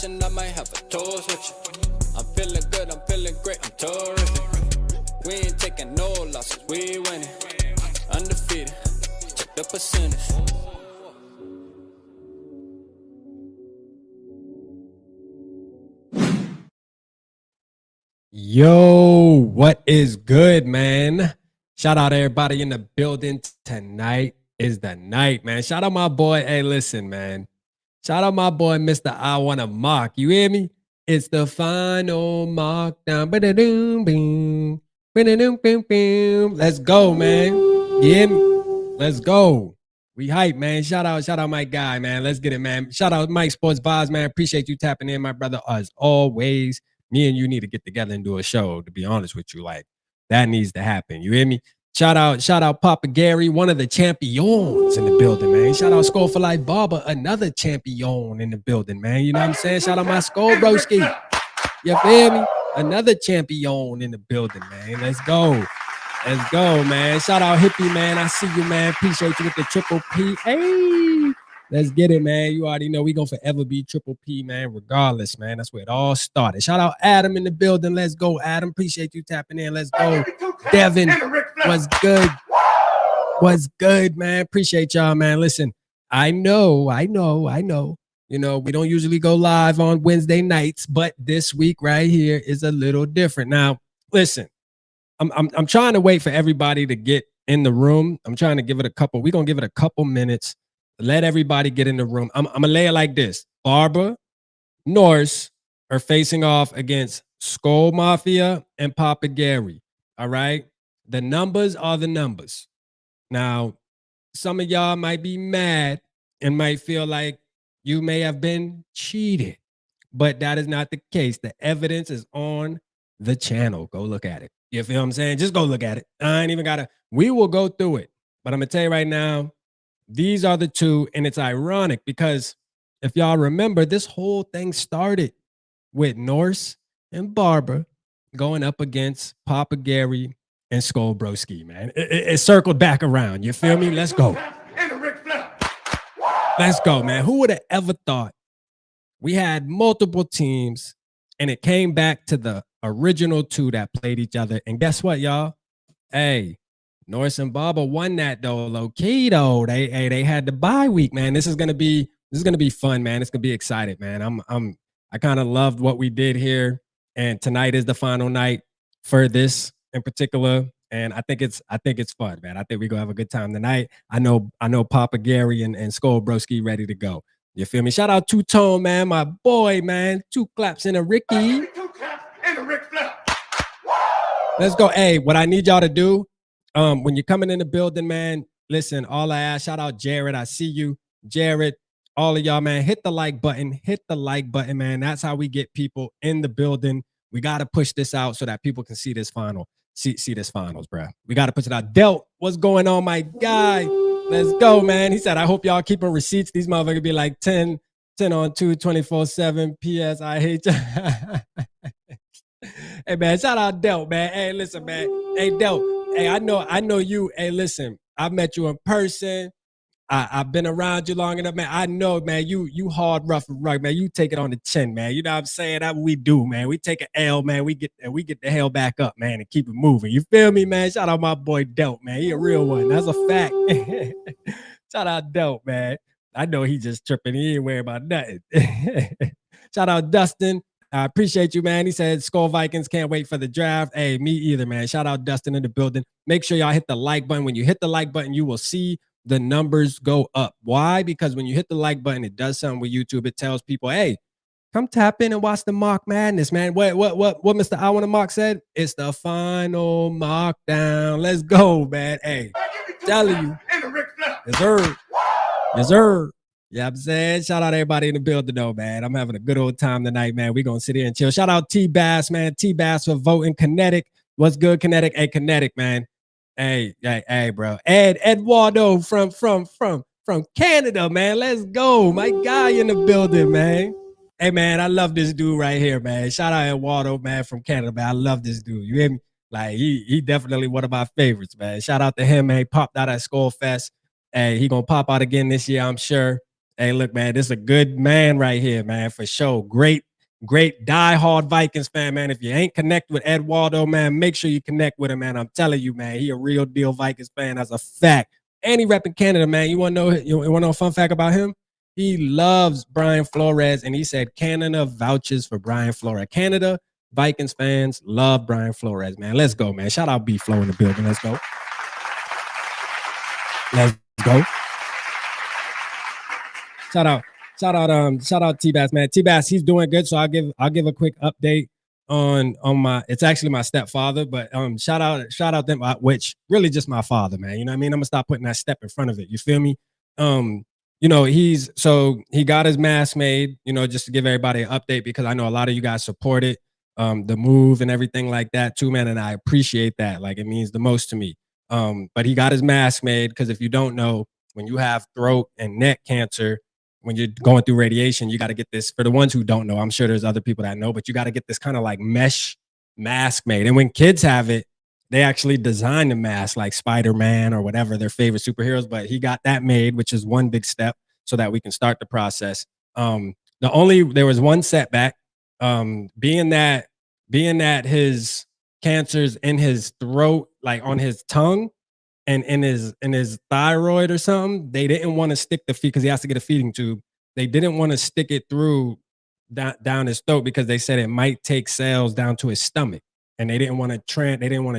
conversation, I might have a toast with you. I'm feeling good, I'm feeling great, I'm terrific. We ain't taking no losses, we winning. Undefeated, check the percentage. Yo, what is good, man? Shout out everybody in the building. Tonight is the night, man. Shout out my boy. Hey, listen, man. Shout out my boy, Mr. I Wanna Mock. You hear me? It's the final mock down. Let's go, man. You hear me? Let's go. We hype, man. Shout out my guy, man. Let's get it, man. Shout out Mike Sports Vibes, man. Appreciate you tapping in, my brother, as always. Me and you need to get together and do a show, to be honest with you. Like, that needs to happen. You hear me? Shout out Papa Gary, one of the champions in the building, man. Shout out Skull for Life Barber, another champion in the building, man. You know what I'm saying? Shout out my Skull Broski. You feel me? Another champion in the building, man. Let's go. Let's go, man. Shout out Hippie, man. I see you, man. Appreciate you with the triple P. Hey. Let's get it, man. You already know we gonna forever be triple P, man, regardless, man. That's where it all started. Shout out Adam in the building. Let's go, Adam. Appreciate you tapping in. Let's go. Devin, what's good? What's good, man? Appreciate y'all, man. Listen, I know. You know, we don't usually go live on Wednesday nights, but this week right here is a little different. Now, listen, I'm trying to wait for everybody to get in the room. I'm trying to give it a couple. We're gonna give it a couple minutes. Let everybody get in the room. I'm gonna lay it like this: Barbara, Norse are facing off against Skull Mafia and Papa Gary. All right, the numbers are the numbers. Now, some of y'all might be mad and might feel like you may have been cheated, but that is not the case. The evidence is on the channel. Go look at it. You feel what I'm saying? Just go look at it. I ain't even gotta. We will go through it, but I'm gonna tell you right now. These are the two, and it's ironic because if y'all remember, this whole thing started with Norse and Barbara going up against Papa Gary and Skull Broski, man. It circled back around. You feel me? Let's go. Let's go, man. Who would have ever thought we had multiple teams and it came back to the original two that played each other? And guess what, y'all? Hey, Norris and Barbara won that though, low key though. They had the bye week, man. This is gonna be fun, man. It's gonna be excited, man. I kind of loved what we did here, and tonight is the final night for this in particular. And I think it's fun, man. I think we're gonna have a good time tonight. I know Papa Gary and Skull Broski ready to go. You feel me? Shout out Two Tone, man, my boy, man. Two claps and a Ricky. Let's go. Hey, what I need y'all to do. When you're coming in the building, man, listen, all I ask, shout out Jared. I see you, Jared, all of y'all, man, hit the like button, man. That's how we get people in the building. We got to push this out so that people can see this see this finals, bro. We got to push it out. Delt, what's going on, my guy? Let's go, man. He said, I hope y'all keeping receipts. These motherfuckers be like 10 on 2, 24/7. P.S. I hate you. Hey, man, shout out Delt, man. Hey, listen, man. Hey, Delt. Hey, I know you. Hey, listen, I've met you in person. I've been around you long enough, man. I know, man, you hard, rough, and rugged, man. You take it on the chin, man. You know what I'm saying? That's what we do, man. We take an L, man. We get the hell back up, man, and keep it moving. You feel me, man? Shout out my boy Delt, man. He a real one. That's a fact. Shout out Delt, man. I know he just tripping. He ain't worried about nothing. Shout out Dustin. I appreciate you, man. He said, Skull Vikings, can't wait for the draft. Hey, me either, man. Shout out Dustin in the building. Make sure y'all hit the like button. When you hit the like button, you will see the numbers go up. Why? Because when you hit the like button, it does something with YouTube. It tells people, hey, come tap in and watch the mock madness, man. What Mr. I Wanna Mock said? It's the final mock down. Let's go, man. Hey, telling you. Yes, sir. Yes, sir. Yeah, I'm saying, shout out everybody in the building, though, man. I'm having a good old time tonight, man. We're going to sit here and chill. Shout out T-Bass, man. T-Bass for voting. Kinetic. What's good, Kinetic? Hey, Kinetic, man. Hey, bro. Eduardo from Canada, man. Let's go. My guy in the building, man. Hey, man, I love this dude right here, man. Shout out Eduardo, man, from Canada, man. I love this dude. You hear me? Like, he definitely one of my favorites, man. Shout out to him, man. He popped out at Skull Fest. Hey, he going to pop out again this year, I'm sure. Hey, look, man, this is a good man right here, man, for sure. Great diehard Vikings fan, man. If you ain't connected with Eduardo, man, make sure you connect with him, man. I'm telling you, man, he a real deal Vikings fan. That's a fact. And he repping Canada, man. You want to know a fun fact about him? He loves Brian Flores, and he said Canada vouches for Brian Flores. Canada Vikings fans love Brian Flores, man. Let's go, man. Shout out B Flow in the building. Let's go. Let's go. Shout out T-Bass, man. T-Bass, he's doing good. So I'll give a quick update on my, it's actually my stepfather, but shout out them, which really just my father, man. You know what I mean? I'm gonna stop putting that step in front of it. You feel me? You know, he got his mask made, you know, just to give everybody an update, because I know a lot of you guys support it, the move and everything like that too, man. And I appreciate that. Like, it means the most to me. But he got his mask made because if you don't know, when you have throat and neck cancer, when you're going through radiation, you got to get this. For the ones who don't know, I'm sure there's other people that know, but you got to get this kind of like mesh mask made. And when kids have it, they actually design the mask like Spider-Man or whatever their favorite superheroes. But he got that made, which is one big step so that we can start the process. There was one setback, being that his cancer's in his throat, like on his tongue, and in his thyroid or something. They didn't want to stick the feed, because he has to get a feeding tube. They didn't want to stick it through down his throat because they said it might take cells down to his stomach, and they didn't want to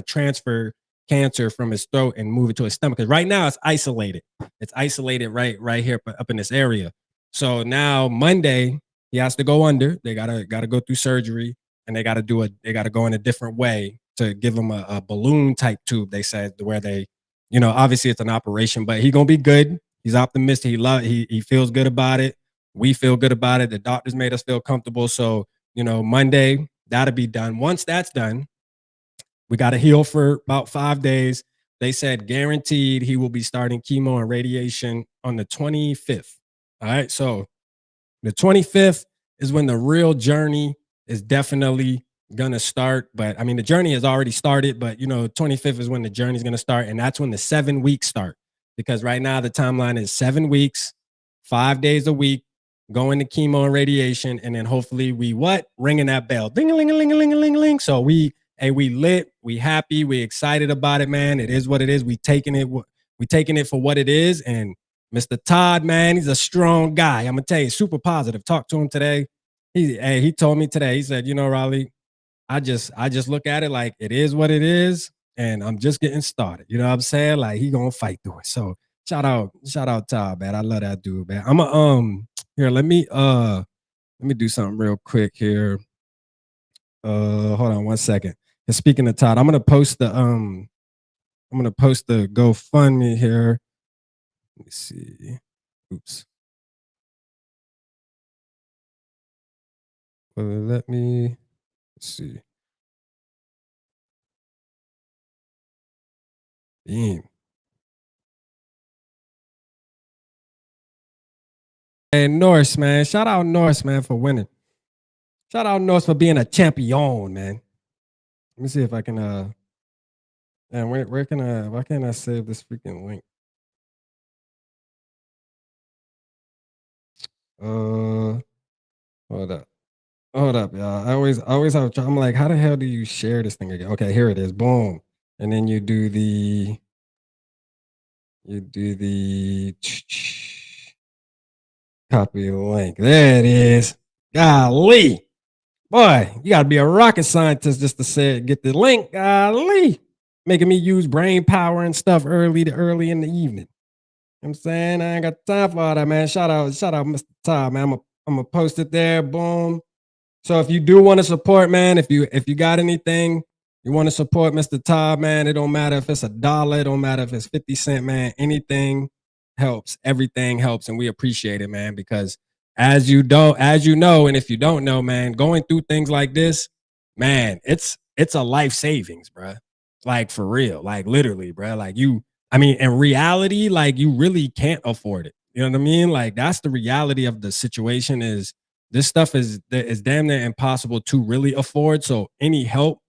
transfer cancer from his throat and move it to his stomach, because right now it's isolated. It's isolated right here up in this area. So now Monday he has to go under. They gotta go through surgery, and they gotta go in a different way to give him a balloon type tube. They said, where they, you know, obviously it's an operation, but he's gonna be good. He's optimistic. He feels good about it. We feel good about it. The doctors made us feel comfortable. So, you know, Monday that'll be done. Once that's done, we got to heal for about 5 days. They said guaranteed he will be starting chemo and radiation on the 25th. All right. So the 25th is when the real journey is definitely gonna start. But I mean, the journey has already started, but you know, 25th is when the journey is gonna start, and that's when the 7 weeks start. Because right now the timeline is 7 weeks, 5 days a week, going to chemo and radiation, and then hopefully we ringing that bell, ding a ling a ling a ling a ling a ling. So we lit, we happy, we excited about it, man. It is what it is. We taking it for what it is. And Mr. Todd, man, he's a strong guy. I'm gonna tell you, super positive. Talked to him today. He told me today. He said, you know, Raleigh, I just look at it like it is what it is, and I'm just getting started. You know what I'm saying? Like, he gonna fight through it. So shout out Todd, man. I love that dude, man. Here, let me do something real quick here. Hold on one second. And speaking of Todd, I'm gonna post the GoFundMe here. Let me see. Oops. Let me see. Damn. Hey, Norse, man. Shout out Norse, man, for winning. Shout out Norse for being a champion, man. Let me see if I can and why can't I save this freaking link? Hold up. Hold up, y'all. I always have trouble. I'm like, how the hell do you share this thing again? Okay, here it is. Boom. And then you do the copy the link. There it is. Golly. Boy, you gotta be a rocket scientist just to get the link. Golly. Making me use brain power and stuff early in the evening. You know what I'm saying? I ain't got time for all that, man. Shout out Mr. Todd, man. I'm gonna post it there. Boom. So if you do want to support, man, if you got anything you want to support Mr. Todd, man, it don't matter if it's $1, it don't matter if it's 50 cents, man. Anything helps. Everything helps, and we appreciate it, man, because as you know, and if you don't know, man, going through things like this, man, it's a life savings, bro. Like, for real, like literally, bro. Like, in reality, like, you really can't afford it. You know what I mean? Like, that's the reality of the situation. Is this stuff is damn near impossible to really afford. So any help,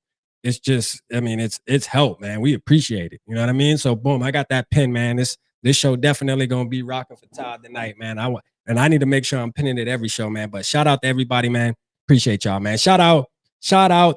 it's just, it's help, man. We appreciate it. You know what I mean? So boom, I got that pin, man. This show definitely gonna be rocking for Todd tonight, man. And I need to make sure I'm pinning it every show, man. But shout out to everybody, man. Appreciate y'all, man. Shout out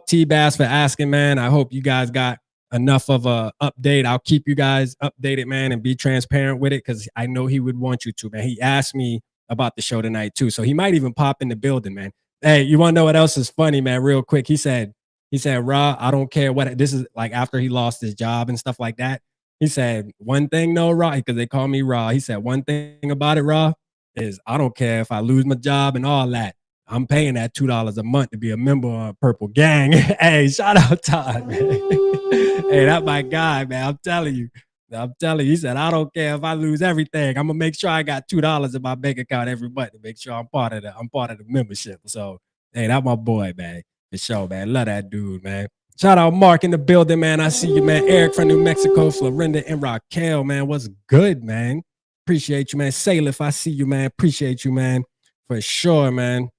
T Bass for asking, man. I hope you guys got enough of a update. I'll keep you guys updated, man, and be transparent with it because I know he would want you to, man. He asked me about the show tonight too, so he might even pop in the building, man. Hey, you want to know what else is funny, man? Real quick, he said, Raw, I don't care what this is like after he lost his job and stuff like that. He said, one thing, no, Raw, because they call me Raw. He said, one thing about it, Raw, is I don't care if I lose my job and all that. I'm paying that $2 a month to be a member of Purple Gang. Hey, shout out Todd, man. Hey, that's my guy, man. I'm telling you. He said, I don't care if I lose everything. I'm gonna make sure I got $2 in my bank account every month to make sure I'm part of the membership. So, hey, that's my boy, man. For sure, man. Love that dude, man. Shout out Mark in the building, man. I see you, man. Eric from New Mexico, Florinda, and Raquel, man. What's good, man? Appreciate you, man. Salif, I see you, man. Appreciate you, man. For sure, man.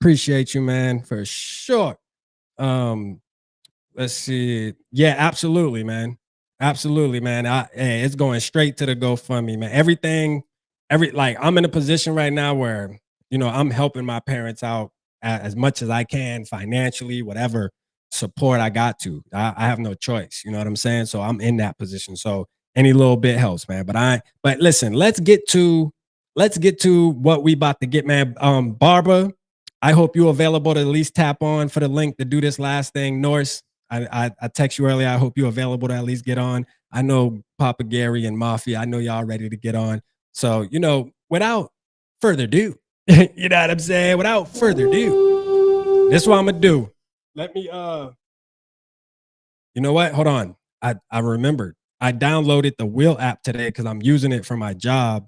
Appreciate you, man. For sure. Let's see. Yeah, absolutely, man. Absolutely, man. Hey, it's going straight to the GoFundMe, man. I'm in a position right now where, I'm helping my parents out as much as I can financially, whatever support I got to. I have no choice. You know what I'm saying? So I'm in that position. So any little bit helps, man. But listen, let's get to what we about to get, man. Barbara, I hope you're available to at least tap on for the link to do this last thing. Norse, I text you earlier. I hope you're available to at least get on. I know Papa Gary and Mafia, I know y'all ready to get on. So, without further ado, you know what I'm saying? Without further ado, this is what I'm gonna do. Let me you know what? Hold on. I remembered. I downloaded the Will app today because I'm using it for my job.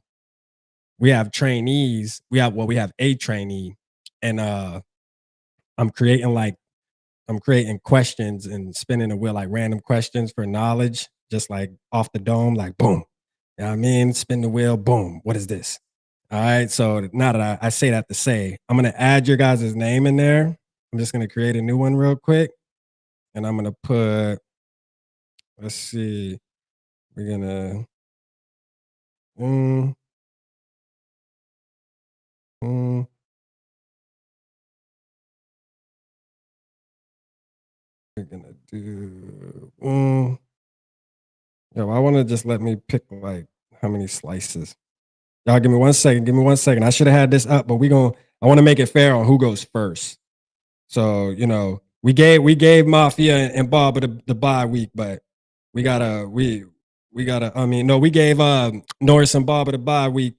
We have trainees. We have a trainee, and I'm creating questions and spinning the wheel, like random questions for knowledge, just like off the dome, like boom. You know what I mean? Spin the wheel, boom. What is this? All right. So now that I say that to say, I'm going to add your guys' name in there. I'm just going to create a new one real quick. And I'm going to put, let's see, we're going to, we're going to do, yo, I want to just let me pick like how many slices. Y'all give me 1 second. Give me 1 second. I should have had this up, but I want to make it fair on who goes first. So, we gave Mafia and Bob the bye week, but we gave Norris and Bob the bye week,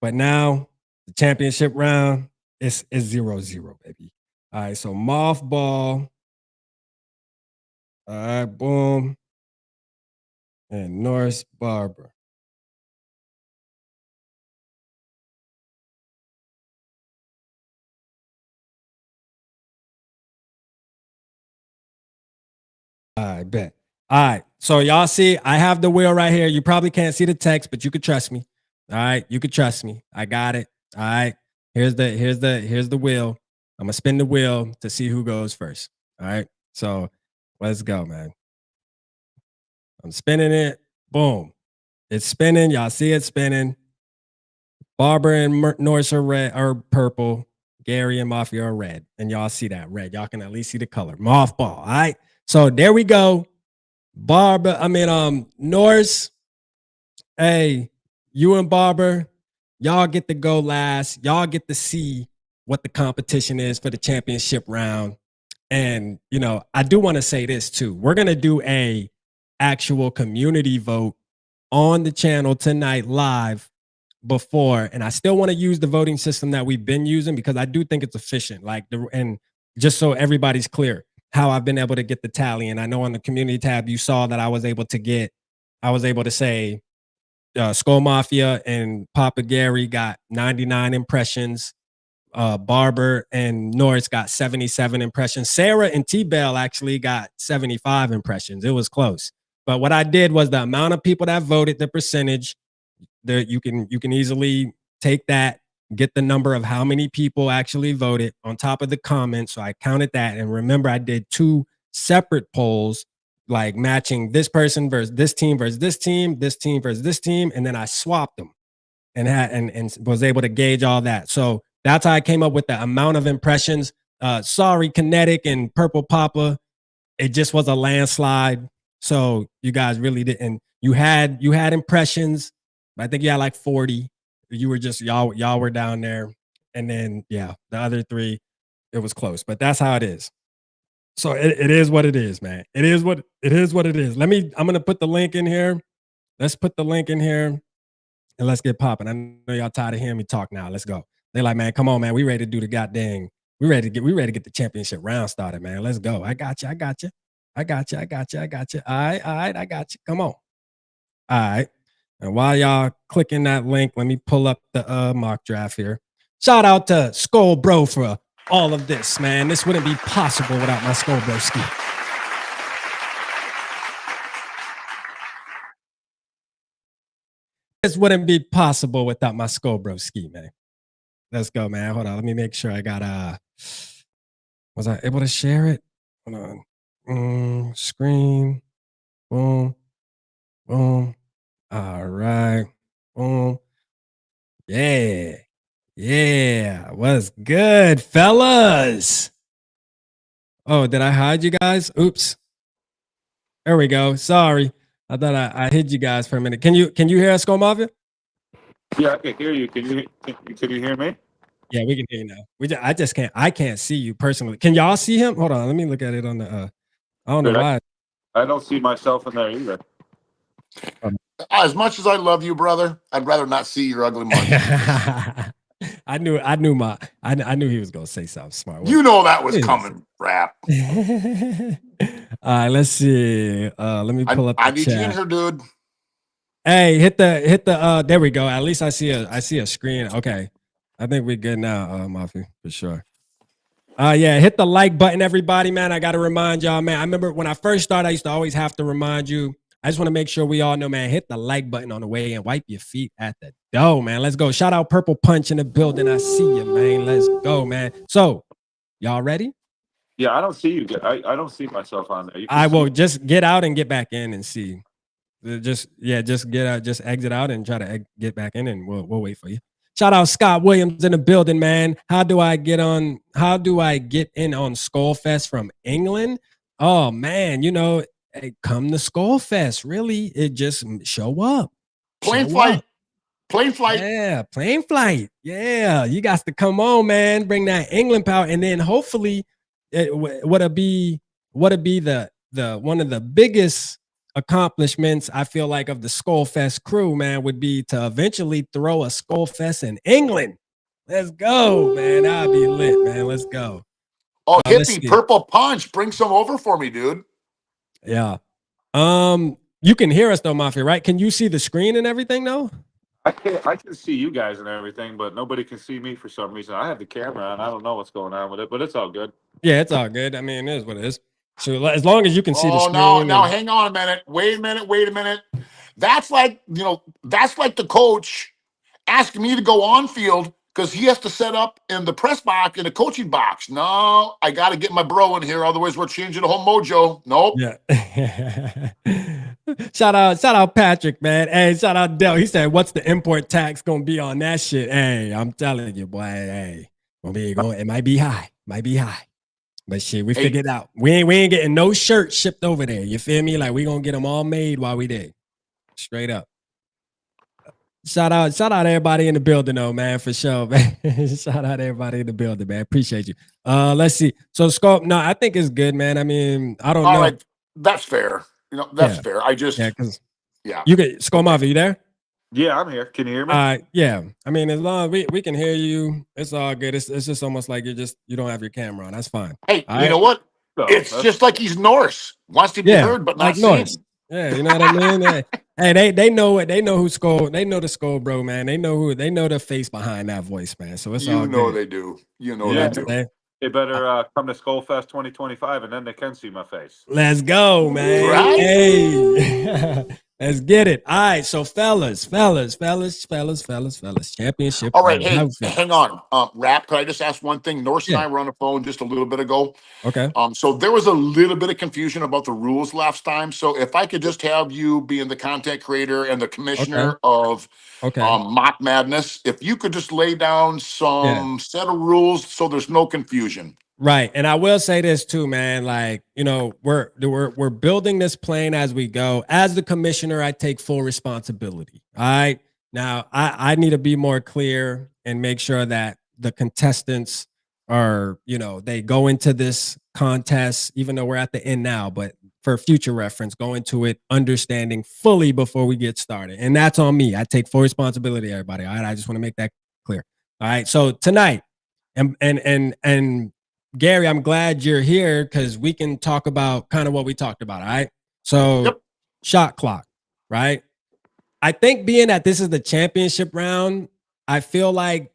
but now the championship round is 0-0, baby. All right, so Mothball. All right, boom. And Norris Barber. I bet. All right. So y'all see, I have the wheel right here. You probably can't see the text, but you could trust me. All right. You could trust me. I got it. All right. Here's the wheel. I'm gonna spin the wheel to see who goes first. All right. So let's go, man. I'm spinning it. Boom. It's spinning. Y'all see it spinning. Barber and Norris are red or purple. Gary and Mafia are red. And y'all see that red. Y'all can at least see the color. Mothball. All right. So there we go. Norris. Hey, you and Barber, y'all get to go last. Y'all get to see what the competition is for the championship round. And, I do want to say this too. We're going to do a actual community vote on the channel tonight live before. And I still want to use the voting system that we've been using because I do think it's efficient. And just so everybody's clear how I've been able to get the tally. And I know on the community tab, you saw that I was able to say Skull Mafia and Papa Gary got 99 impressions. Barber and Norris got 77 impressions. Sarah and T-Bell actually got 75 impressions. It was close. But what I did was the amount of people that voted, the percentage, you can easily take that, get the number of how many people actually voted on top of the comments. So I counted that. And remember, I did 2 separate polls, like matching this person versus this team versus this team, this team versus this team. And then I swapped them. and was able to gauge all that. So that's how I came up with the amount of impressions. Sorry, Kinetic and Purple Papa. It just was a landslide. So you guys really didn't. You had impressions. I think you had like 40. You were just y'all were down there, and then yeah, the other 3, it was close. But that's how it is. So it is what it is, man. It is what it is. What it is. I'm gonna put the link in here. Let's put the link in here. And let's get popping. I know y'all tired of hearing me talk now. Let's go. They're like, man, come on, man. We ready to do the goddamn. We ready to get the championship round started, man. Let's go. I got you. I got you. I got you. I got you. I got you. All right. I got you. Come on. All right. And while y'all clicking that link, let me pull up the mock draft here. Shout out to Skull Bro for all of this, man. This wouldn't be possible without my Skull Bro ski. This wouldn't be possible without my Skull Bro ski, man. Let's go, man. Hold on. Let me make sure I got was I able to share it? Hold on. Screen. Boom. Boom. All right. Boom. Yeah. Yeah. What's good, fellas? Oh, did I hide you guys? Oops. There we go. Sorry. I thought I hid you guys for a minute. Can you hear us, Skull Mafia? Yeah, I can hear you. Can you hear me? Yeah, we can hear you now. I can't see you personally. Can y'all see him? Hold on, let me look at it on the I don't know why. I don't see myself in there either. As much as I love you, brother, I'd rather not see your ugly mug. I knew he was gonna say something smart. You know that was coming, rap. All right, let's see. Let me pull up the I need chat. you in here, dude. Hey, hit the there we go. At least I see a screen. Okay. I think we're good now, Mafi, for sure. Yeah, hit the like button, everybody, man. I gotta remind y'all, man. I remember when I first started, I used to always have to remind you. I just want to make sure we all know, man, hit the like button on the way and wipe your feet at the door, man. Let's go. Shout out Purple Punch in the building. I see you, man. Let's go, man. So, y'all ready? Yeah, I don't see you. I don't see myself on there. I will just get out and get back in and see. Just get out, just exit out and try to get back in, and we'll wait for you. Shout out Scott Williams in the building, man. How do I get in on Skullfest from England? Oh man, hey, come to Skullfest. Really, it just show up. Plane flight. Yeah, plane flight. Yeah, you got to come on, man. Bring that England power, and then hopefully, what'd be the one of the biggest accomplishments I feel like of the Skullfest crew, man, would be to eventually throw a Skullfest in England. Let's go, man. That'd be lit, man. Let's go. Oh, hippie, Purple Punch, bring some over for me, dude. Yeah. You can hear us though, Mafia, right? Can you see the screen and everything though? I can see you guys and everything, but nobody can see me for some reason. I have the camera on. I don't know what's going on with it, but it's all good. Yeah, it's all good. I mean, it is what it is. So as long as you can see the screen. Now hang on a minute. Wait a minute. That's like the coach asking me to go on field because he has to set up in the press box in the coaching box. No, I got to get my bro in here. Otherwise, we're changing the whole mojo. Nope. Yeah. Shout out Patrick, man. Hey, shout out Del. He said, "What's the import tax gonna be on that shit?" Hey, I'm telling you, boy. Hey, it might be high. But shit, we figured it out. We ain't getting no shirts shipped over there. You feel me? Like we gonna get them all made while we there. Straight up. Shout out everybody in the building though, man, for sure, man. Shout out everybody in the building, man. Appreciate you. Let's see. So Scope, no, I think it's good, man. I mean, I don't know. All right, that's fair. That's fair. I just You get Scope Mafia, you there? Yeah, I'm here. Can you hear me? Yeah. I mean, as long as we can hear you, it's all good. It's just almost like you don't have your camera on. That's fine. Hey, you know what? It's just like he's Norse. Wants to be heard, but not like seen. Yeah, you know what I mean? Hey, they know it. They know who Skull. They know the Skull Bro, man. They know the face behind that voice, man. So it's all good. You know they do. They do. They better come to Skullfest 2025, and then they can see my face. Let's go, man. Right? Hey. Let's get it. All right, so fellas, championship All right, round. How hey, we feel? hang on. Rap, could I just ask one thing? Norse and Yeah. I were on the phone just a little bit ago. Okay. So there was a little bit of confusion about the rules last time. So if I could just have you being the content creator and the Okay. commissioner of Okay. Mock Madness, if you could just lay down Yeah. some set of rules so there's no confusion. Right. And I will say this too, man. Like, you know, we're building this plane as we go. As the commissioner, I take full responsibility. All right. Now I need to be more clear and make sure that the contestants are, you know, they go into this contest, even though we're at the end now, but for future reference, go into it understanding fully before we get started. And that's on me. I take full responsibility, everybody. All right. I just want to make that clear. All right. So tonight, and Gary, I'm glad you're here because we can talk about kind of what we talked about. All right. So, Yep. shot clock, right? I think being that this is the championship round, I feel like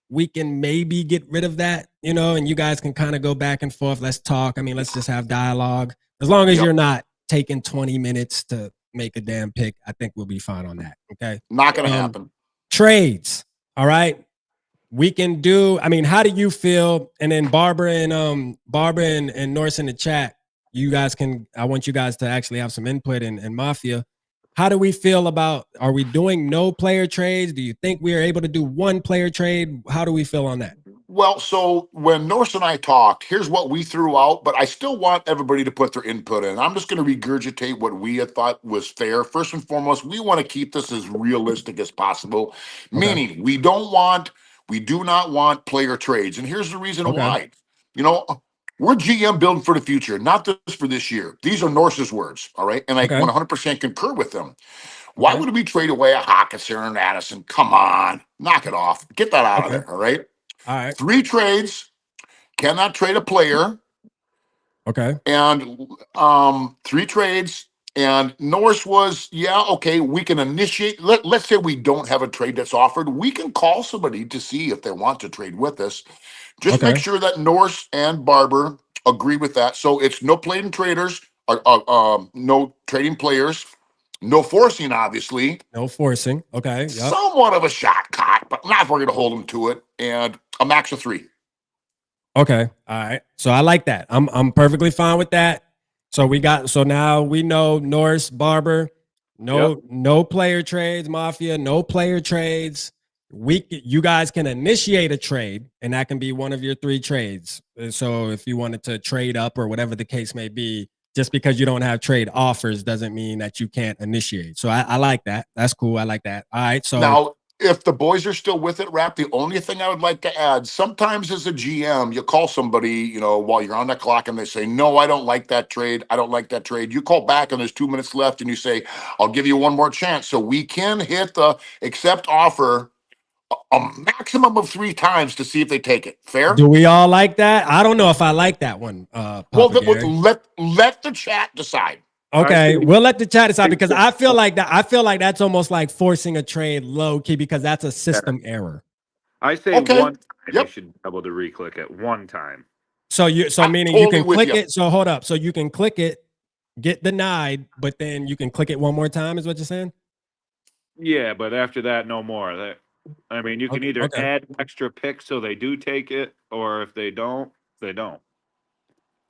we can maybe get rid of that, you know, and you guys can kind of go back and forth. Let's talk. I mean, let's just have dialogue. As long as Yep. you're not taking 20 minutes to make a damn pick, I think we'll be fine on that. Okay. Not going to happen. Trades. All right. We can do. I mean, how do you feel? And then Barbara and Norse in the chat. You guys can. I want you guys to actually have some input in Mafia. How do we feel about? Are we doing no player trades? Do you think we are able to do one player trade? How do we feel on that? Well, so when Norse and I talked, here's what we threw out, but I still want everybody to put their input in. I'm just going to regurgitate what we had thought was fair. First and foremost, we want to keep this as realistic as possible, meaning we do not want player trades. And here's the reason Okay. why. You know, we're GM building for the future, not just for this year. These are Norse's words, all right? And I Okay. 100% concur with them. Why Okay. would we trade away a Hawkinson and Addison? Come on, knock it off. Get that out of Okay. there, all right? All right. 3 trades, cannot trade a player, Okay. and 3 trades. And Norris was, yeah, okay, we can initiate. Let's say we don't have a trade that's offered. We can call somebody to see if they want to trade with us. Just make Okay. sure that Norris and Barber agree with that. So it's no playing traders, no trading players, no forcing, obviously. No forcing. Okay. Yep. Somewhat of a shot clock, but not if we're going to hold them to it. And a max of 3. Okay. All right. So I like that. I'm perfectly fine with that. So now we know Norris, Barber, no player trades, Mafia, no player trades. You guys can initiate a trade, and that can be one of your 3 trades. So if you wanted to trade up or whatever the case may be, just because you don't have trade offers doesn't mean that you can't initiate. So I like that. That's cool. I like that. All right. So now, if the boys are still with it, Rap, the only thing I would like to add, sometimes as a GM, you call somebody, you know, while you're on the clock and they say, no, I don't like that trade. I don't like that trade. You call back and there's 2 minutes left and you say, I'll give you one more chance. So we can hit the accept offer a maximum of 3 times to see if they take it. Fair? do we all like that? I don't know if I like that one, Papa Well, Gary. let the chat decide. Okay, we'll let the chat decide because I feel like that's almost like forcing a trade low key because that's a system error. I say Okay. one time Yep. you should be able to re-click it one time. So I'm meaning you totally can with click you. it. So hold up. So you can click it, get denied, but then you can click it one more time. Is what you're saying? Yeah, but after that, no more. I mean, you can either Okay. add extra picks so they do take it, or if they don't, they don't.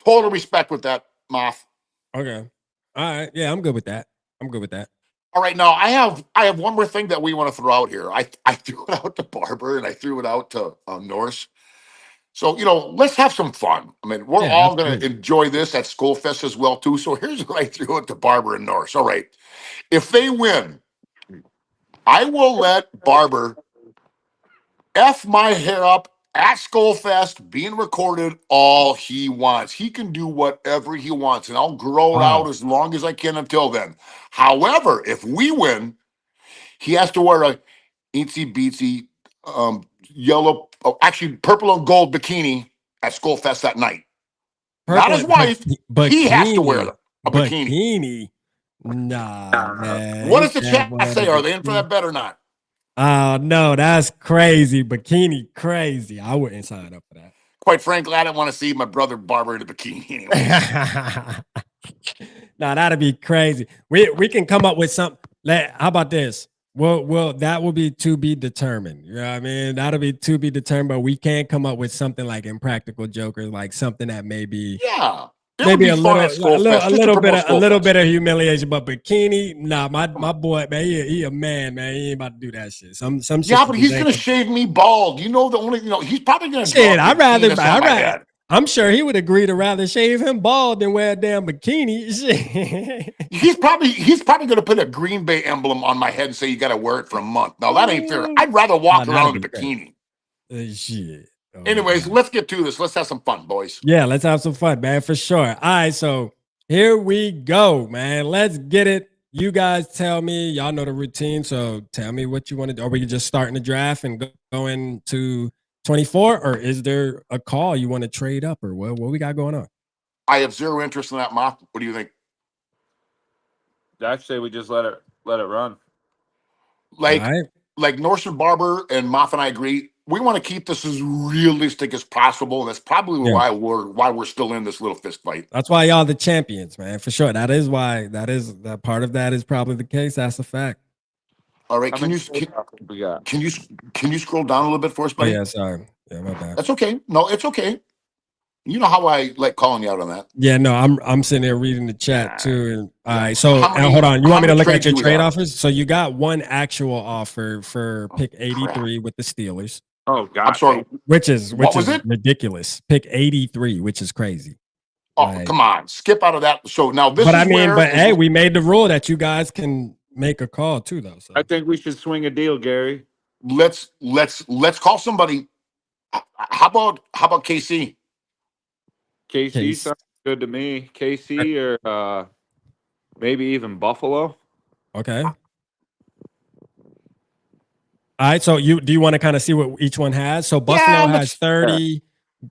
Total respect with that, Moth. Okay. All right. Yeah, I'm good with that. All right, now I have one more thing that we want to throw out here. I threw it out to Barber and I threw it out to Norse. So, you know, let's have some fun. I mean, we're Yeah, all going to absolutely. enjoy this at Skullfest as well, too. So here's what I threw it to Barber and Norse. All right. If they win, I will let Barber F my hair up at Skullfest being recorded all he wants. He can do whatever he wants, and I'll grow it Wow. out as long as I can until then. However, if we win, he has to wear a itsy beatsy yellow, actually purple and gold bikini at Skullfest that night. Not his wife. He has to wear a bikini. Bikini. Nah, man. What He does the can't chat wear say? the Are they in for bikini. that bet or not? Oh no, that's crazy. Bikini crazy. I wouldn't sign up for that. Quite frankly, I don't want to see my brother Barber in a bikini anyway. Nah, that'd be crazy. We can come up with something. How about this? Well, that will be to be determined. You know what I mean? That'll be to be determined, but we can't come up with something like Impractical Jokers, like something that maybe Yeah. It would maybe be fun at Skullfest, just to promote a little Skullfest. bit of humiliation, but bikini, nah, my boy, man, he a man, man. He ain't about to do that shit. Some shit. Yeah, but he's ain't gonna shave me bald. You know, he's probably gonna shit. drop the penis on my head. I'm sure he would agree to rather shave him bald than wear a damn bikini. Shit. He's probably gonna put a Green Bay emblem on my head and say you gotta wear it for a month. Now that ain't fair. I'd rather walk around in a bikini. Shit. Oh, anyways, let's get to this. Let's have some fun, boys. Yeah, let's have some fun, man, for sure. All right, so here we go, man. Let's get it. You guys tell me, y'all know the routine, so tell me what you want to do. Are we just starting the draft and go into 24, or is there a call you want to trade up, or what we got going on? I have zero interest in that, Moff. What do you think? I'd say we just let it run. Like Norson Barber and Moff and I agree. We want to keep this as realistic as possible, and that's probably why we're still in this little fist fight. That's why y'all the champions, man, for sure. That is why. That part of that is probably the case. That's a fact. All right, can you scroll down a little bit for us, buddy? Oh, yeah, sorry. Yeah, my bad. That's okay. No, it's okay. You know how I like calling you out on that. Yeah, no, I'm sitting there reading the chat too. And all right, so hold on. You want me to look at your trade offers? So you got one actual offer for pick 83 with the Steelers. Oh God, I'm sorry. Which is ridiculous. Pick 83, which is crazy. Oh, come on, skip out of that. So now this. But hey, we made the rule that you guys can make a call too, though. So I think we should swing a deal, Gary. Let's call somebody. How about KC? KC sounds good to me. KC or maybe even Buffalo. Okay. All right. So do you want to kind of see what each one has? So Buffalo has 30.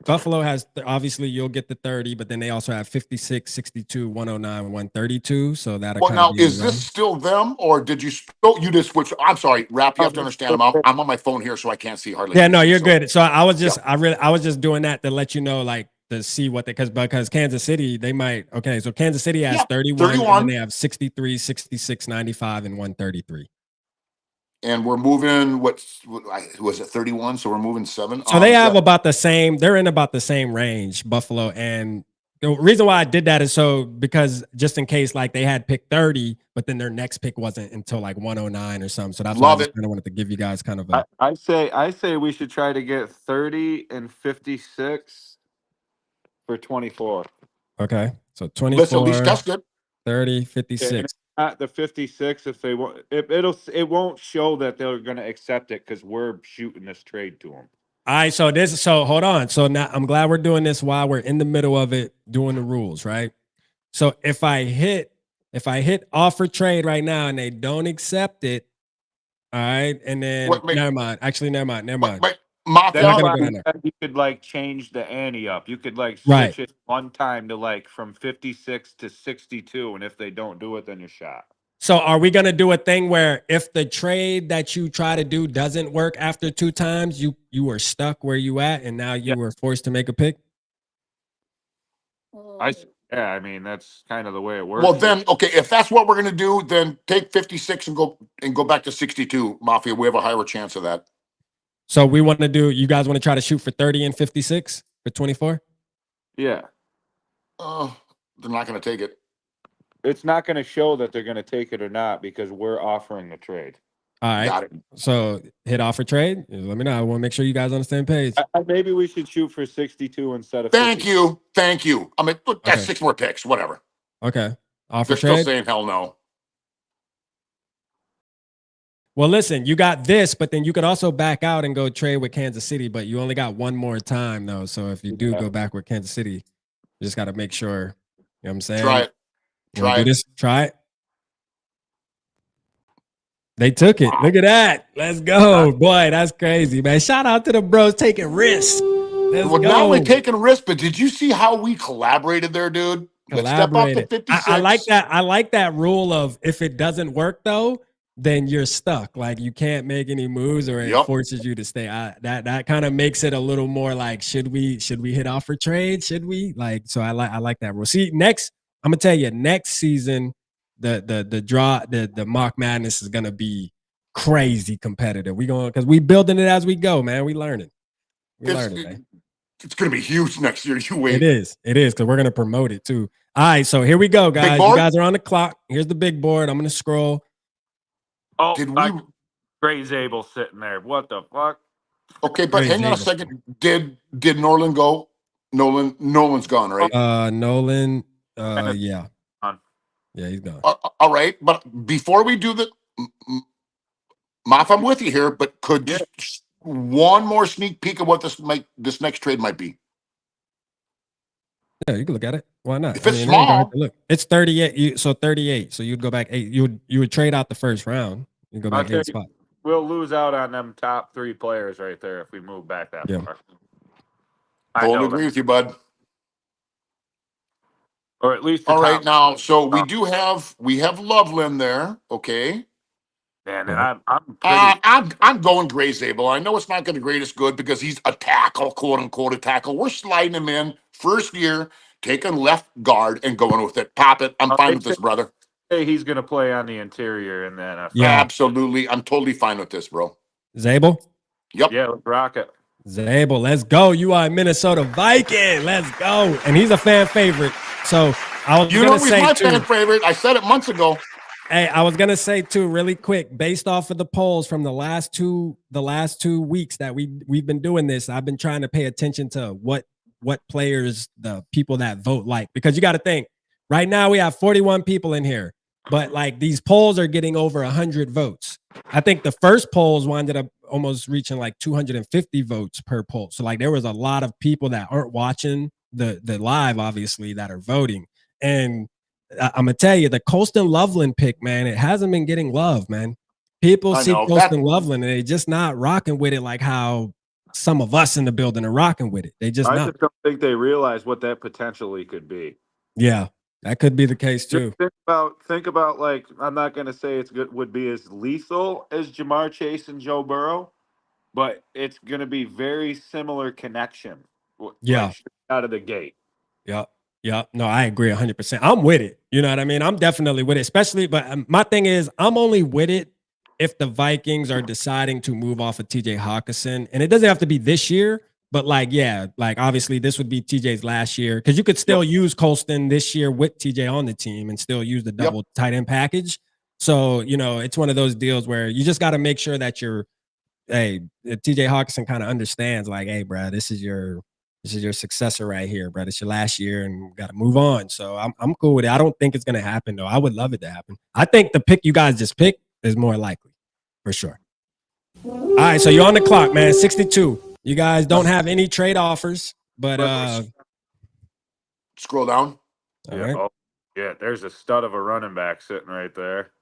Buffalo has, obviously you'll get the 30, but then they also have 56, 62, 109, 132. So that. Well, now is this still them, or did you just switch? I'm sorry, Rap. You have to understand. I'm on my phone here, so I can't see hardly. Yeah, no, you're good. So I was just, I was just doing that to let you know, like, to see what because Kansas City, they might. Okay, so Kansas City has 31, and they have 63, 66, 95, and 133. And we're moving, what was it, 31? So we're moving 7. So they have about the same, they're in about the same range, Buffalo. And the reason why I did that is because just in case, like, they had pick 30, but then their next pick wasn't until like 109 or something. So that's why I just kind of wanted to give you guys kind of a. I say we should try to get 30 and 56 for 24. Okay. So 24. Let's at least test it. 30, 56. At the 56, if they want, it won't show that they're going to accept it because we're shooting this trade to them. All right, so hold on. So now I'm glad we're doing this while we're in the middle of it, doing the rules, right? So if I hit offer trade right now and they don't accept it, all right, and then never mind. Actually, never mind. Wait, you could like change the ante up. You could like switch it one time to like from 56 to 62, and if they don't do it, then you're shot. So are we gonna do a thing where if the trade that you try to do doesn't work after 2 times, you are stuck where you at, and now you were forced to make a pick? I mean that's kind of the way it works. Well, then okay, if that's what we're gonna do, then take 56 and go back to 62, Mafia. We have a higher chance of that. So we want to do. You guys want to try to shoot for 30 and 56 for 24? Yeah. They're not going to take it. It's not going to show that they're going to take it or not because we're offering the trade. All right. Got it. So hit offer trade. Let me know. I want to make sure you guys on the same page. Maybe we should shoot for 62 instead of. Thank you. I mean, that's 6 more picks. Whatever. Okay. Offer They're trade. Still saying hell no. Well, listen, you got this, but then you could also back out and go trade with Kansas City, but you only got one more time, though. So if you do go back with Kansas City, you just got to make sure. You know what I'm saying? Try it. They took it. Wow. Look at that. Let's go. Boy, that's crazy, man. Shout out to the bros taking risks. Let's go. Not only taking risks, but did you see how we collaborated there, dude? Let's step up to 56. I like that. I like that rule of if it doesn't work, though, then you're stuck. Like you can't make any moves or it forces you to stay. That kind of makes it a little more like, should we hit offer trade? Should we? Like, so I like that rule. See, I'm gonna tell you, next season, the mock madness is gonna be crazy competitive. We going because we building it as we go, man. We learning. We learning, man. It's gonna be huge next year. You wait. It is because we're gonna promote it too. All right, so here we go, guys. You guys are on the clock. Here's the big board. I'm gonna scroll. Oh, Gray Zabel sitting there. What the fuck? Okay, but hang on a second. Did Nolan go? Nolan's gone, right? Nolan. Yeah. Yeah, he's gone. All right, but before we do the, Moff, I'm with you here, but could just one more sneak peek of what this next trade might be? Yeah, you can look at it. Why not? If it's small, look, it's 38. So 38. So you'd go back 8. You would trade out the first round. You go back 8 spots. We'll lose out on them top 3 players right there if we move back that far. Totally agree with you, bud. Or at least all right now. So we have Loveland there, okay? Man, and I'm going Gray Zabel. I know it's not going to greatest good because he's a tackle, quote unquote, a tackle. We're sliding him in first year, taking left guard and going with it. Pop it. I'm fine with this, brother. Hey, he's going to play on the interior in the NFL. Yeah, absolutely. I'm totally fine with this, bro. Zabel? Yep. Yeah, let's rock it. Zabel, let's go. You are a Minnesota Viking. Let's go. And he's a fan favorite. So I was going to say, he's my fan favorite. I said it months ago. Hey, I was gonna say too, really quick, based off of the polls from the last two weeks that we've been doing this, I've been trying to pay attention to what players the people that vote like, because you got to think right now we have 41 people in here, but like these polls are getting over 100 votes. I think the first polls winded up almost reaching like 250 votes per poll. So like there was a lot of people that aren't watching the live, obviously, that are voting. And I'm gonna tell you, the Colston Loveland pick, man, it hasn't been getting love, man. People see Colston Loveland and they just not rocking with it like how some of us in the building are rocking with it. They just I just don't think they realize what that potentially could be. Yeah, that could be the case too. Think about like, I'm not gonna say would be as lethal as Jamar Chase and Joe Burrow, but it's gonna be very similar connection. Yeah, like, out of the gate. Yeah. Yeah, no, I agree 100%. I'm with it. You know what I mean? I'm definitely with it, especially, but my thing is I'm only with it if the Vikings are deciding to move off of TJ Hawkinson. And it doesn't have to be this year, but like, yeah, like obviously this would be TJ's last year because you could still use Colston this year with TJ on the team and still use the double tight end package. So, you know, it's one of those deals where you just got to make sure that TJ Hawkinson kind of understands like, hey, bro, this is your successor right here, bro. It's your last year and we got to move on. So I'm cool with it. I don't think it's going to happen, though. I would love it to happen. I think the pick you guys just picked is more likely, for sure. All right, so you're on the clock, man. 62. You guys don't have any trade offers, but scroll down. All right. Yeah, there's a stud of a running back sitting right there.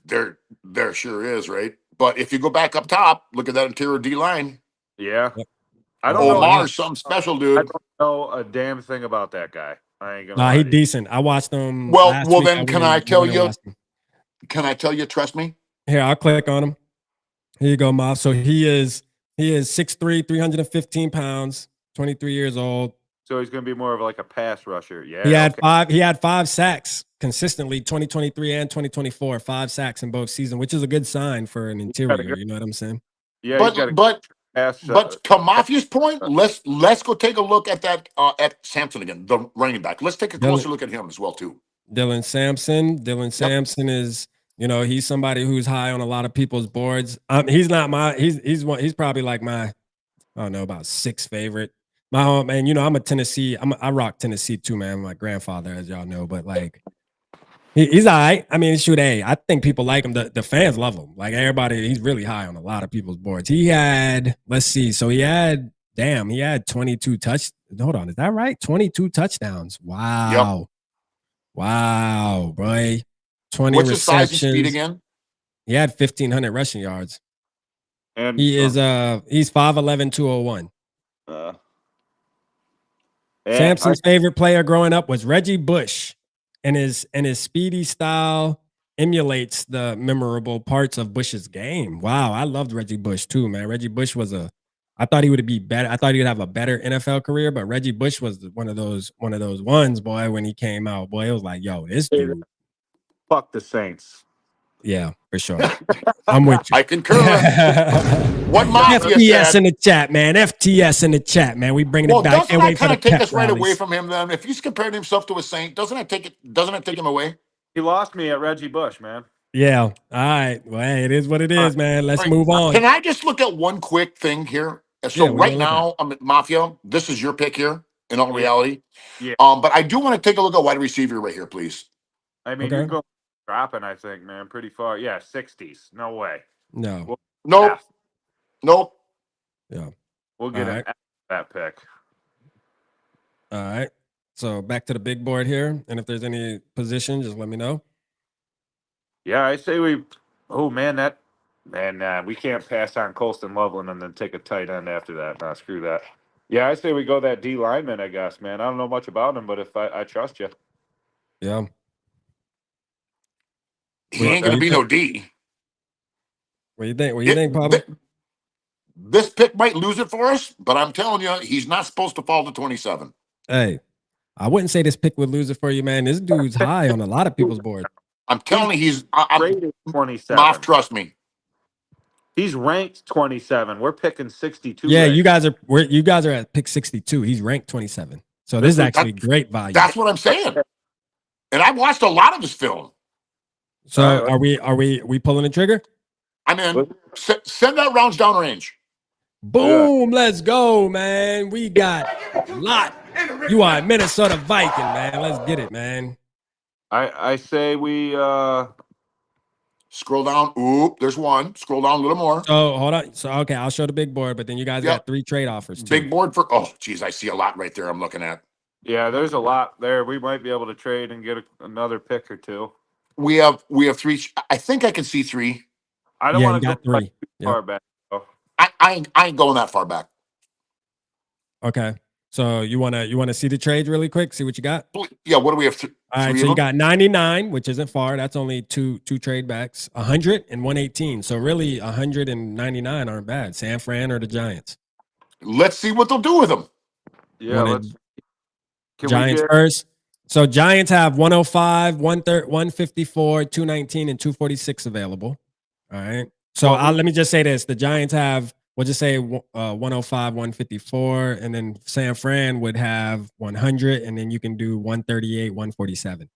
There sure is, right? But if you go back up top, look at that interior D line. Yeah. Yep. I don't know. Omar's something special, dude. I don't know a damn thing about that guy. I ain't gonna. Nah, he's decent. I watched him. Well, then can I tell you? Can I tell you? Trust me. Here, I'll click on him. Here you go, Moff. So he is 6'3", 315 pounds, 23 years old. So he's gonna be more of like a pass rusher. Yeah. He had 5 sacks consistently, 2023 and 2024, 5 sacks in both seasons, which is a good sign for an interior. You know what I'm saying? Yeah, but to Mafia's point, let's go take a look at that at Sampson again, the running back. Let's take a closer look at him as well too. Dylan Sampson is, you know, he's somebody who's high on a lot of people's boards. He's not my he's probably like my, I don't know, about 6th favorite. My home, and you know, I'm a Tennessee. I rock Tennessee too, man. My grandfather, as y'all know, but like he's all right. I mean, shoot, I think people like him. The fans love him. Like everybody, he's really high on a lot of people's boards. He had, let's see, so he had 22 hold on, is that right? 22 touchdowns. Wow. Yep. Wow, boy. 20 What's receptions. his size and speed again? He had 1,500 rushing yards. And he's 5'11", 201. Sampson's favorite player growing up was Reggie Bush. And his speedy style emulates the memorable parts of Bush's game. Wow, I loved Reggie Bush too, man. Reggie Bush I thought he would be better. I thought he would have a better NFL career, but Reggie Bush was one of those ones, boy, when he came out. Boy, it was like, yo, this dude, fuck the Saints. Yeah, for sure. I'm with you. I concur. What Mafia FTS said. in the chat, man. FTS in the chat, man. We bringing Well, it back. doesn't Can't that wait for kind the of take pep us right away rallies. from him then? If he's comparing himself to a Saint, doesn't it take him away? He lost me at Reggie Bush, man. Yeah. All right. Well, hey, it is what it is, man. Let's All right. move on. Can I just look at one quick thing here? So Yeah, what you right wanna look at? now, I'm at Mafia. This is your pick here, in all Yeah. reality. Yeah. But I do want to take a look at wide receiver right here, please. I mean, Okay. you're going dropping, I think, man, pretty far. Yeah, 60s. No way. No. Nope. F. Nope. Yeah. We'll get All an right. F that pick. All right. So back to the big board here. And if there's any position, just let me know. Yeah, I say we. Oh man, we can't pass on Colston Loveland and then take a tight end after that. Nah, screw that. Yeah, I say we go that D lineman. I guess, man. I don't know much about him, but if I trust you. Yeah. He ain't going to be no D. What do you think? What do you think, Pablo? This pick might lose it for us, but I'm telling you, he's not supposed to fall to 27. Hey, I wouldn't say this pick would lose it for you, man. This dude's high on a lot of people's board. I'm telling you, I'm rated 27. Moff, trust me. He's ranked 27. We're picking 62. Yeah, right you guys are at pick 62. He's ranked 27. So this is actually great value. That's what I'm saying. And I've watched a lot of his film. So are we pulling the trigger? I mean, send that rounds down range. Boom, let's go, man. We got a lot. You are a Minnesota Viking, man. Let's get it, man. I say we scroll down. Oop, there's one. Scroll down a little more. So hold on. So okay, I'll show the big board, but then you guys got 3 trade offers too. Big board for geez, I see a lot right there I'm looking at. Yeah, there's a lot there. We might be able to trade and get another pick or two. We have 3. I think I can see 3. I don't want to go 3 too far back. Though. I ain't going that far back. Okay. So you wanna see the trades really quick? See what you got? Yeah. What do we have? All right. So you got 99, which isn't far. That's only two trade backs. 100 and 118. So really 199 aren't bad. San Fran or the Giants. Let's see what they'll do with them. Yeah. Giants first. So Giants have 105, 154, 219, and 246 available. All right. So let me just say this: the Giants have, we'll just say 105, 154, and then San Fran would have 100, and then you can do 138, 147.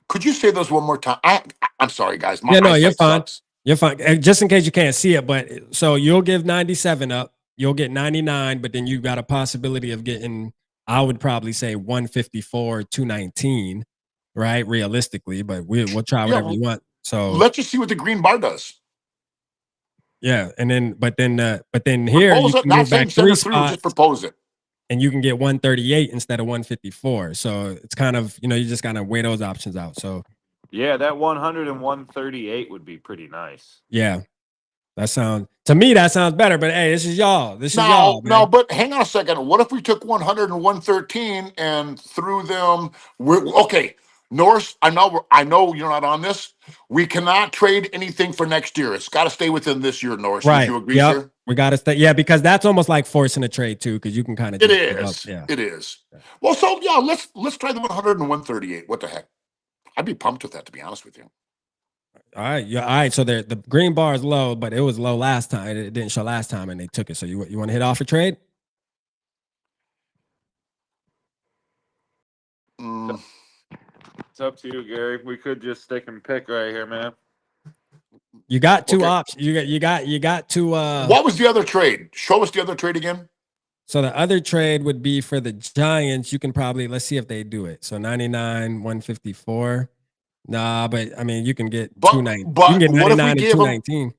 Could you say those one more time? I'm sorry, guys. Yeah, no, you're fine. Sucks. You're fine. Just in case you can't see it, but so you'll give 97 up, you'll get 99, but then you've got a possibility of getting, I would probably say 154, 219, right? Realistically, but we'll try whatever you want. So let's just see what the green bar does. Yeah, and then but then here you can move back 3 spots, just propose it, and you can get 138 instead of 154. So it's kind of, you just gotta weigh those options out. So yeah, that 100 and 138 would be pretty nice. Yeah, that sounds better. But hey, this is y'all. No, but hang on a second. What if we took 100 and 113 and threw them? Okay, Norris. I know you're not on this. We cannot trade anything for next year. It's got to stay within this year, Norris. Right. Would you agree, sir? We got to stay. Yeah, because that's almost like forcing a trade too, because you can kind of. It is. It is. Well, so yeah, let's try the 100 and 138. What the heck? I'd be pumped with that, to be honest with you. All right. Yeah. All right. So the green bar is low, but it was low last time. It didn't show last time, and they took it. So you want to hit off a trade? It's up to you, Gary. We could just stick and pick right here, man. You got 2 options. You got 2. What was the other trade? Show us the other trade again. So the other trade would be for the Giants. You can probably, let's see if they do it. So 99, 154. Nah, but I mean, you can get 219. You can get 99 and 219.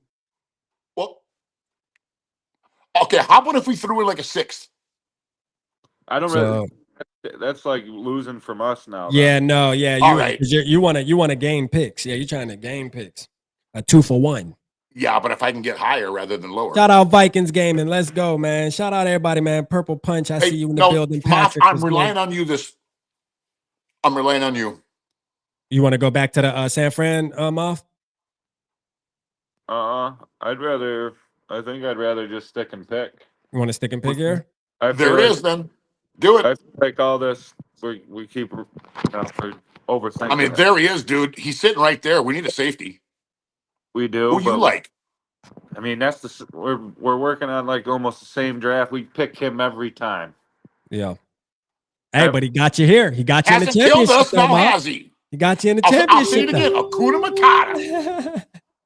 Well, okay. How about if we threw in like a 6th? I don't really. That's like losing from us now. Yeah, no, yeah. You want to gain picks. Yeah, you're trying to gain picks. A 2-for-1. Yeah, but if I can get higher rather than lower. Shout out Vikings gaming. Let's go, man. Shout out everybody, man. Purple Punch. I see you in the building. Patrick, I'm relying on you. I'm relying on you. You want to go back to the San Fran off? I think I'd rather just stick and pick. You want to stick and pick here? There it is, then. Do it. I like all this. We keep for overthinking I mean, it. there he is, dude. He's sitting right there. We need a safety. We do, Who you but like? I mean, that's we're working on like almost the same draft. We pick him every time. Yeah. Hey, but he got you here. He got you in the Hasn't killed championship, us, though, now Mark. has he? He got you in the I'll say it championship, again. Akuna Matata.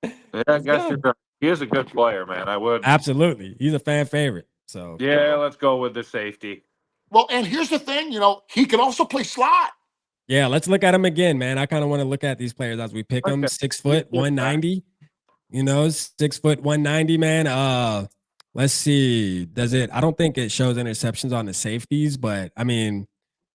though. Yeah, I Let's guess go. you're right. He is a good player, man. I would. Absolutely. He's a fan favorite. So, Yeah, let's go with the safety. Well, and here's the thing, he can also play slot. yeah, let's look at him again, man. I kind of want to look at these players as we pick them. Okay. 6 foot, 190. 6 foot, 190, man. Let's see. I don't think it shows interceptions on the safeties, but I mean,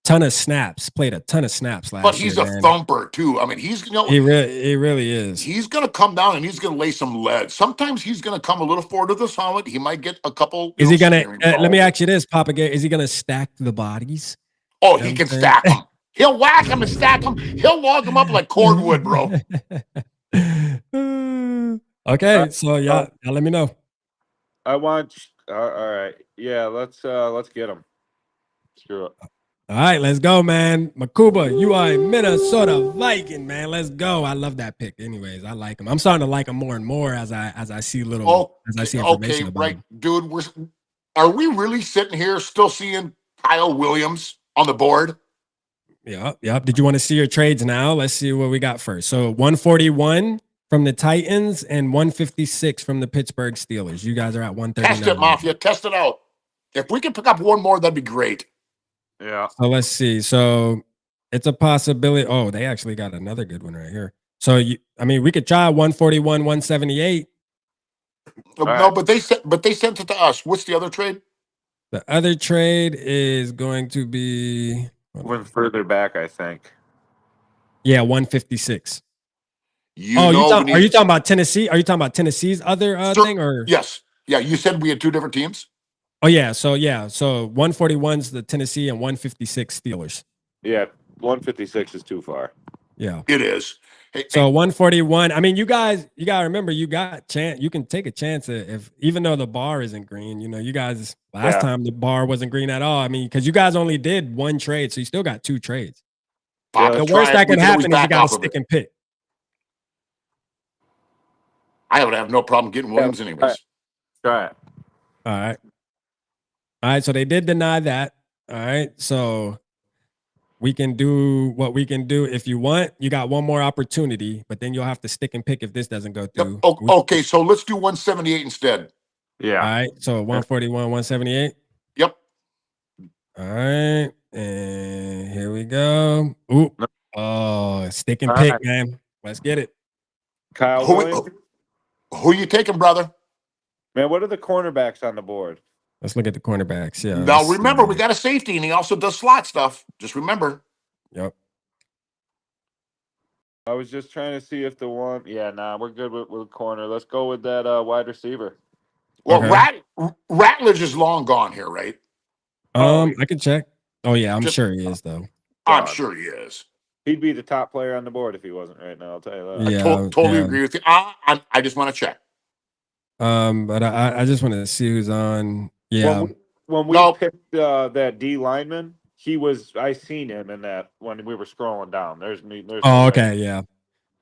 ton of snaps. Played a ton of snaps But last year, he's a man. thumper too. I mean, He really is. he's going to come down and he's going to lay some lead. Sometimes he's going to come a little forward to the solid. He might get a couple. Is he gonna? steering Let me calls. ask you this, Papa Gay. Is he gonna stack the bodies? Oh, You know he what can I'm saying? stack them. He'll whack them and stack them. He'll log them up like cordwood, bro. Okay, so y'all let me know. I want. All right. Yeah, let's get him. Screw it. All right, let's go, man. Makuba, you are a Minnesota Viking, man. Let's go. I love that pick. Anyways, I like him. I'm starting to like him more and more as I see information about right, him. dude. Are we really sitting here still seeing Kyle Williams on the board? Yep. Did you want to see your trades now? Let's see what we got first. So 141 from the Titans and 156 from the Pittsburgh Steelers. You guys are at 139. Test it, Mafia. Test it out. If we can pick up one more, that'd be great. Yeah. So let's see. So it's a possibility. Oh, they actually got another good one right here. So we could try 141, 178. No, right. but they sent it to us. What's the other trade? The other trade is going to be Went further back, I think. 156. Are you talking about Tennessee? Are you talking about Tennessee's other thing or? Yes. Yeah, you said we had two different teams. Oh yeah, so 141's the Tennessee and 156 Steelers. Yeah, 156 is too far. Yeah, it is. So 141. I mean, you guys, you gotta remember, you got chance. You can take a chance if even though the bar isn't green. You guys last time the bar wasn't green at all. I mean, because you guys only did one trade, so you still got two trades. The worst that can happen is you got to stick and pick. I would have no problem getting Williams anyways. Try it. All right. So they did deny that. All right. So we can do what we can do. If you want, you got one more opportunity, but then you'll have to stick and pick if this doesn't go through. Yep. Okay. So let's do 178 instead. Yeah. All right. So 141, 178. Yep. All right. And here we go. Ooh. Oh, stick and pick, man. Let's get it. Kyle who you taking, brother? Man, what are the cornerbacks on the board? Let's look at the cornerbacks. Yeah. Now remember, we got a safety, and he also does slot stuff. Just remember. Yep. I was just trying to see if the one. Yeah, we're good with corner. Let's go with that wide receiver. Well, Ratledge is long gone here, right? I can check. Oh yeah, I'm sure he is though. I'm sure he is. He'd be the top player on the board if he wasn't right now. I'll tell you that. Yeah, I totally agree with you. I just want to check. But I just wanted to see who's on. Yeah. When we picked that D lineman, I seen him in that when we were scrolling down. There's okay, yeah.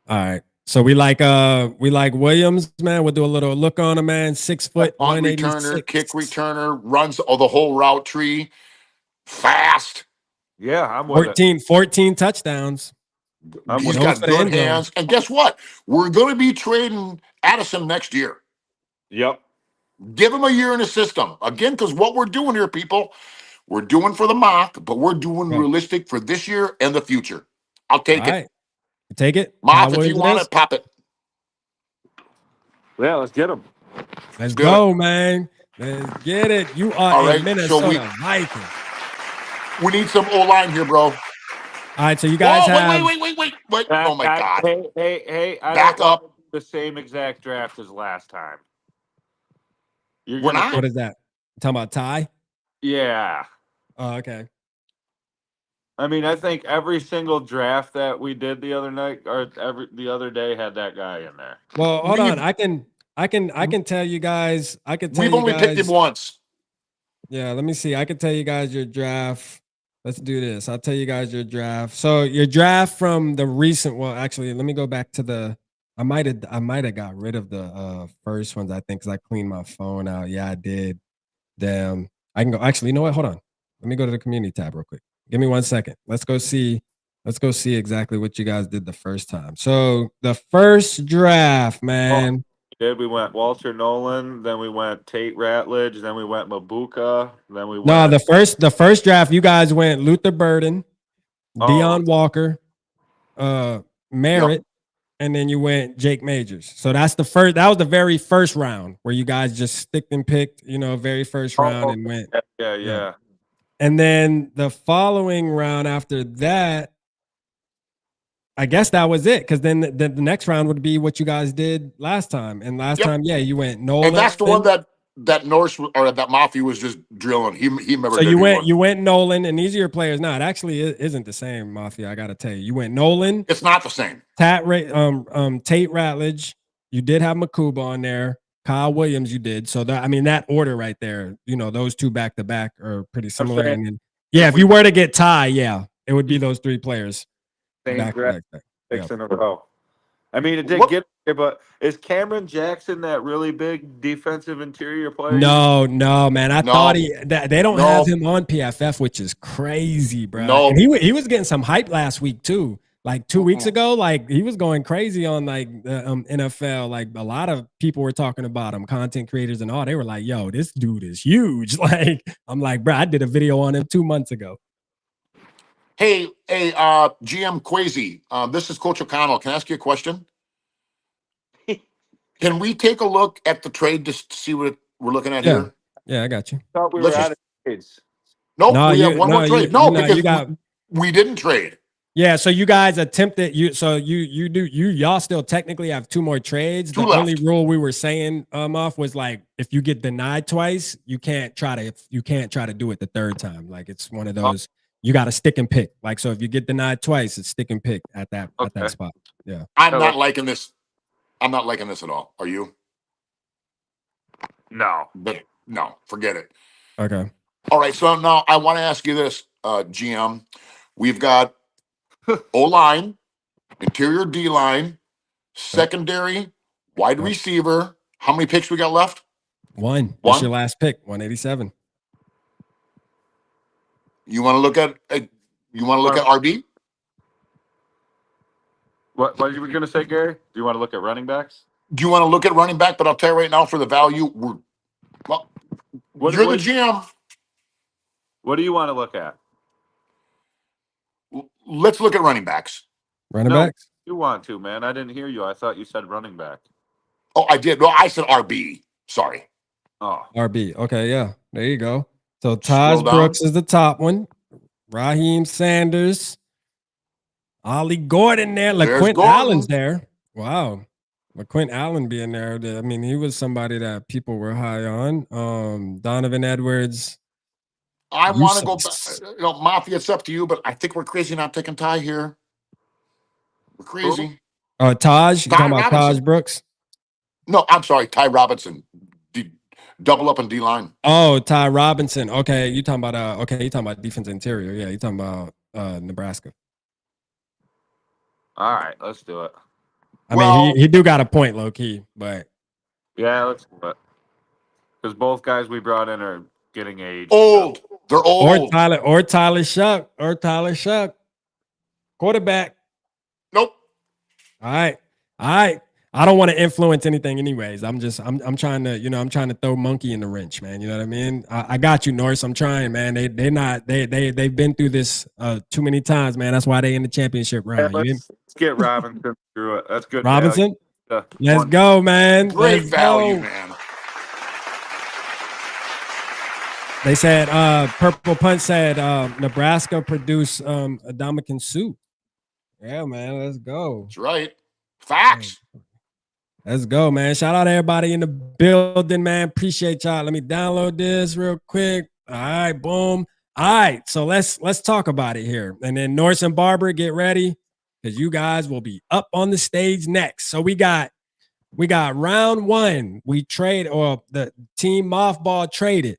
All right. So we like Williams, man. We'll do a little look on him, man. 6 foot, 186. Returner, kick returner, runs the whole route tree, fast. Yeah, I'm with 14 touchdowns. He's got good hands. And guess what? We're going to be trading Addison next year. Yep. Give him a year in the system. Again, because what we're doing here, people, we're doing for the mock, but we're doing realistic for this year and the future. I'll take it. Right. Take it. Moth, if you want it, pop it. Yeah, let's get him. Let's go, man. Let's get it. You are a Minnesota Viking. We need some O-line here, bro. All right, so you guys have... Wait. Oh, my God. Hey. Back up. The same exact draft as last time. We're not. What is that? You talking about Ty? Yeah. Oh, okay. I mean, I think every single draft that we did the other night or the other day had that guy in there. Well, hold on. I can tell you guys. We've only picked him once. Yeah, let me see. I can tell you guys your draft. Let's do this. I'll tell you guys your draft. So your draft from the recent. Well, actually, let me go back to the. I might have got rid of the first ones. I think because I cleaned my phone out. Yeah, I did. Damn. I can go. Actually, you know what? Hold on. Let me go to the community tab real quick. Give me 1 second. Let's go see. Let's go see exactly what you guys did the first time. So the first draft, man. We went Walter Nolan, then we went Tate Ratledge, then we went Mabuka, then we No, went. the first draft, you guys went Luther Burden, Deion Walker, Merritt, and then you went Jake Majors. So that's the first. That was the very first round where you guys just sticked and picked. Very first round and went. Yeah. And then the following round after that, I guess that was it. Because then the next round would be what you guys did last time. And last time, yeah, you went Nolan. And that's the one that Norse or that Mafia was just drilling. He never. So you went Nolan, and these are your players. No, it actually isn't the same, Mafia. I gotta tell you, you went Nolan. It's not the same. Tate Ratledge. You did have Makuba on there. Kyle Williams, you did. So that order right there, those two back to back are pretty similar. And then, if you were to get Ty, it would be those three players. Back to back. 6 in a row. I mean, it did get there, but is Cameron Jackson that really big defensive interior player? No, man. I thought they don't have him on PFF, which is crazy, bro. No. And he was getting some hype last week too. Like 2 weeks ago, like he was going crazy on like NFL. Like a lot of people were talking about him, content creators and all. They were like, "Yo, this dude is huge." Like I'm like, bro, I did a video on him 2 months ago. Hey, GM Quasi, this is Coach O'Connell. Can I ask you a question? Can we take a look at the trade just to see what we're looking at here? Yeah, I got you. I thought we were out of trades. Nope, we have one more trade. Because we didn't trade. Yeah, so you guys attempted y'all still technically have 2 more trades. The only rule we were saying off was like if you get denied twice, you can't try to do it the third time. Like it's one of those you got to stick and pick. Like so if you get denied twice, it's stick and pick at that spot. Yeah. I'm not liking this. I'm not liking this at all. Are you? No. But no, forget it. Okay. All right, so now I want to ask you this, GM. We've got O-line, interior D-line, secondary, wide receiver. How many picks we got left? One. What's your last pick? 187. You want to look at RB? What are you going to say, Gary? Do you want to look at running backs? Do you want to look at running back? But I'll tell you right now, for the value, you're the GM. What do you want to look at? Let's look at running backs. Running backs? You want to, man. I didn't hear you. I thought you said running back. Oh, I did. No, I said RB. Sorry. Oh. RB. Okay, yeah. There you go. So Taj Brooks is the top one. Raheem Sanders. Ollie Gordon there. LaQuint Allen's there. Wow. LaQuint Allen being there. I mean, he was somebody that people were high on. Donovan Edwards. I want to go back. Mafia, it's up to you, but I think we're crazy not taking Ty here. We're crazy. Taj? You talking about Taj Brooks? No, I'm sorry. Ty Robinson. Double up on D-line. Oh, Ty Robinson. Okay, you talking about defense interior. Yeah, you talking about Nebraska. All right, let's do it. I mean, he do got a point, low key, but yeah, let's do it. Because both guys we brought in are getting aged. Old. They're old. Or Tyler Shuck. Quarterback. Nope. All right. I don't want to influence anything anyways. I'm trying to throw monkey in the wrench, man. You know what I mean? I got you, Norris. I'm trying, man. They've been through this too many times, man. That's why they in the championship round. Yeah, let's get Robinson through it. That's good. Robinson? Let's go, man. Great value, man. They said Purple Punch said Nebraska produced Ndamukong Suh. Yeah, man. Let's go. That's right. Facts. Let's go, man. Shout out to everybody in the building, man. Appreciate y'all. Let me download this real quick. All right, boom. All right, so let's talk about it here. And then Norris and Barber, get ready because you guys will be up on the stage next. So we got round one. We trade, or the team Mothball traded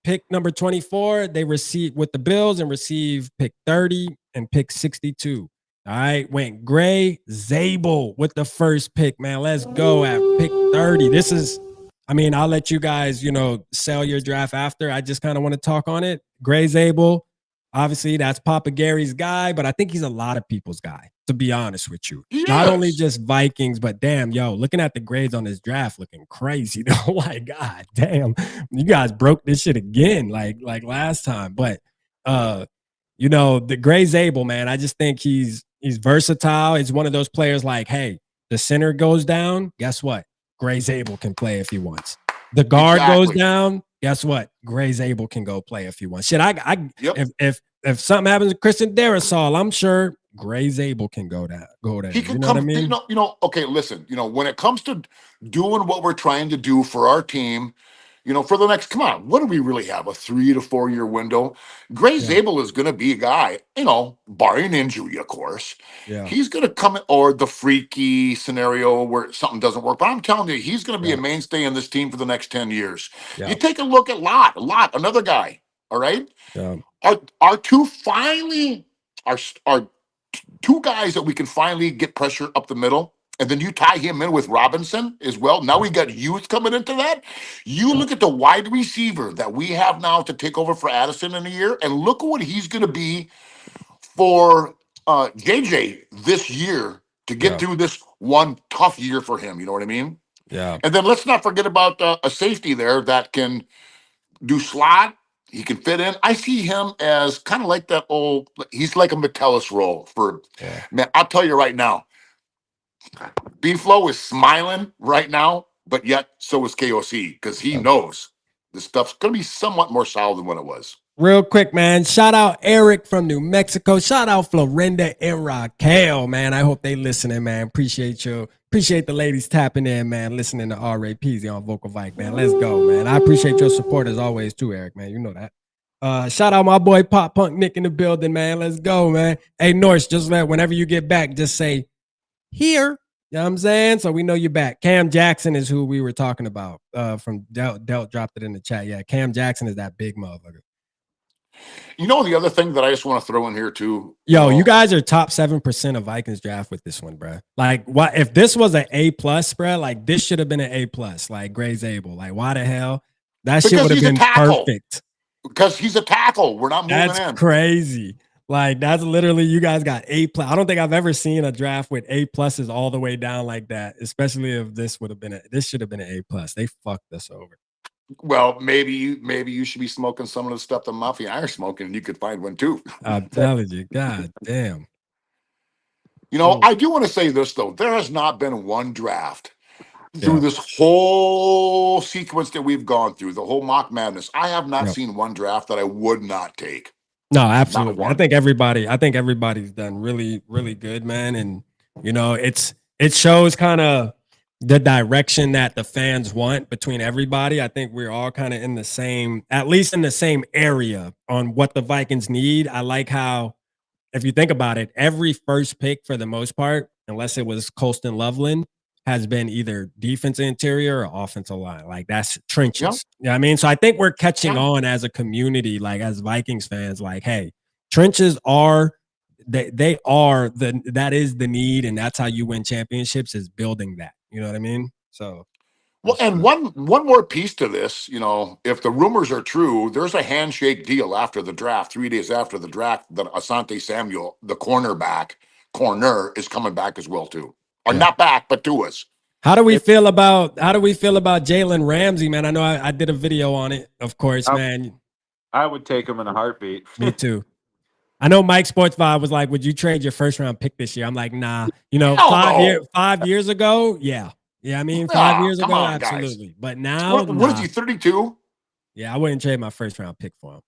pick number 24, they receive with the Bills and receive pick 30 and pick 62. All right, went Gray Zabel with the first pick, man. Let's go at pick 30. This is, I mean, I'll let you guys, sell your draft after. I just kind of want to talk on it. Gray Zabel, obviously, that's Papa Gary's guy, but I think he's a lot of people's guy, to be honest with you. Yes. Not only just Vikings, but damn, looking at the grades on this draft, looking crazy. Oh my God, damn, you guys broke this shit again, like last time. But the Gray Zabel, man, I just think he's versatile. He's one of those players like, hey, the center goes down, guess what? Gray Zabel can play if he wants. The guard goes down, guess what? Gray Zabel can go play if he wants. Shit, if something happens to Christian Darrisaw, I'm sure Gray Zabel can go there. He can come. What I mean? Okay. Listen. When it comes to doing what we're trying to do for our team, for the next, come on, what do we really have? A 3 to 4 year window. Gray Zabel is going to be a guy. Barring injury, of course. Yeah. He's going to come, or the freaky scenario where something doesn't work. But I'm telling you, he's going to be a mainstay in this team for the next 10 years. Yeah. You take a look at Lot, another guy. All right. Yeah. Our two guys that we can finally get pressure up the middle, and then you tie him in with Robinson as well. Now we got youth coming into that. You look at the wide receiver that we have now to take over for Addison in a year, and look at what he's going to be for JJ this year to get through this one tough year for him. You know what I mean? Yeah. And then let's not forget about a safety there that can do slot. He can fit in. I see him as kind of like that old, he's like a Metellus role man. I'll tell you right now, B-Flow is smiling right now, but yet so is KOC because he knows this stuff's going to be somewhat more solid than what it was. Real quick, man. Shout out Eric from New Mexico. Shout out Florinda and Raquel, man. I hope they listening, man. Appreciate you. Appreciate the ladies tapping in, man. Listening to R.A. Peasy on Vocal Vike, man. Let's go, man. I appreciate your support as always, too, Eric, man. You know that. Shout out my boy Pop Punk Nick in the building, man. Let's go, man. Hey, Norse, just whenever you get back, just say here. You know what I'm saying? So we know you're back. Cam Jackson is who we were talking about from Delt dropped it in the chat. Yeah, Cam Jackson is that big motherfucker. The other thing that I just want to throw in here too. You guys are top 7% of Vikings draft with this one, bro. Like, what if this was an A+, bro? Like, this should have been an A+. Like Gray Zabel. Like, why the hell? That shit would have been perfect. Because he's a tackle. We're not moving in. That's crazy. Like, that's literally, you guys got A+. I don't think I've ever seen a draft with A+ all the way down like that. Especially if this would have been this should have been an A+. They fucked us over. Well, maybe you should be smoking some of the stuff that Mafia and I are smoking, and you could find one too. I'm telling you, god damn. I do want to say this though: there has not been one draft through this whole sequence that we've gone through, the whole mock madness. I have not seen one draft that I would not take. No, absolutely. I think everybody's done really, really good, man. And it shows kind of the direction that the fans want between everybody. I think we're all kind of in the same, at least in the same area on what the Vikings need. I like how, if you think about it, every first pick for the most part, unless it was Colston Loveland, has been either defense interior or offensive line. Like, that's trenches. Yep. You know what I mean? So I think we're catching on as a community, like as Vikings fans, like, hey, trenches are that is the need, and that's how you win championships, is building that. You know what I mean? So and one more piece to this, if the rumors are true, there's a handshake deal after the draft, 3 days after the draft, that Asante Samuel, the corner, is coming back as well too. Or not back, but to us. How do we feel about Jalen Ramsey, man? I know I did a video on it, of course, man. I would take him in a heartbeat. Me too. I know Mike Sports Vibe was like, would you trade your first round pick this year? I'm like, nah. 5 years ago, yeah. Yeah, I mean, 5 years ago, absolutely. Guys. But now, what is he, 32? Yeah, I wouldn't trade my first round pick for him.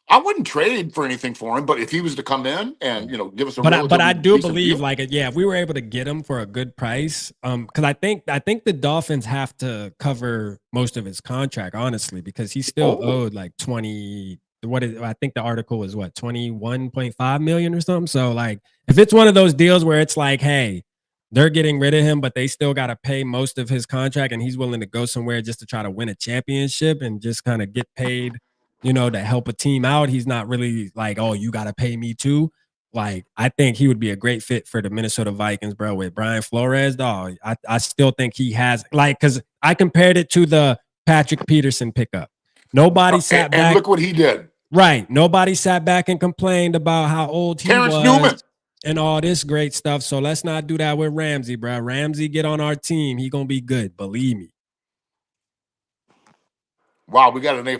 I wouldn't trade for anything for him, but if he was to come in and give us a but I do believe deal. If we were able to get him for a good price, because I think the Dolphins have to cover most of his contract, honestly, because he's still owed like 20. I think the article was 21.5 million or something. So like, if it's one of those deals where it's like, hey, they're getting rid of him, but they still got to pay most of his contract, and he's willing to go somewhere just to try to win a championship and just kind of get paid, you know, to help a team out. He's not really like, oh, you got to pay me too. Like, I think he would be a great fit for the Minnesota Vikings, bro, with Brian Flores, dog. I still think he has, like, because I compared it to the Patrick Peterson pickup. Nobody sat back. And look what he did. Right. Nobody sat back and complained about how old he Terrence was Newman. and all this great stuff. So let's not do that with Ramsey, bro. Ramsey, get on our team. He going to be good. Believe me. Wow, we got an A+.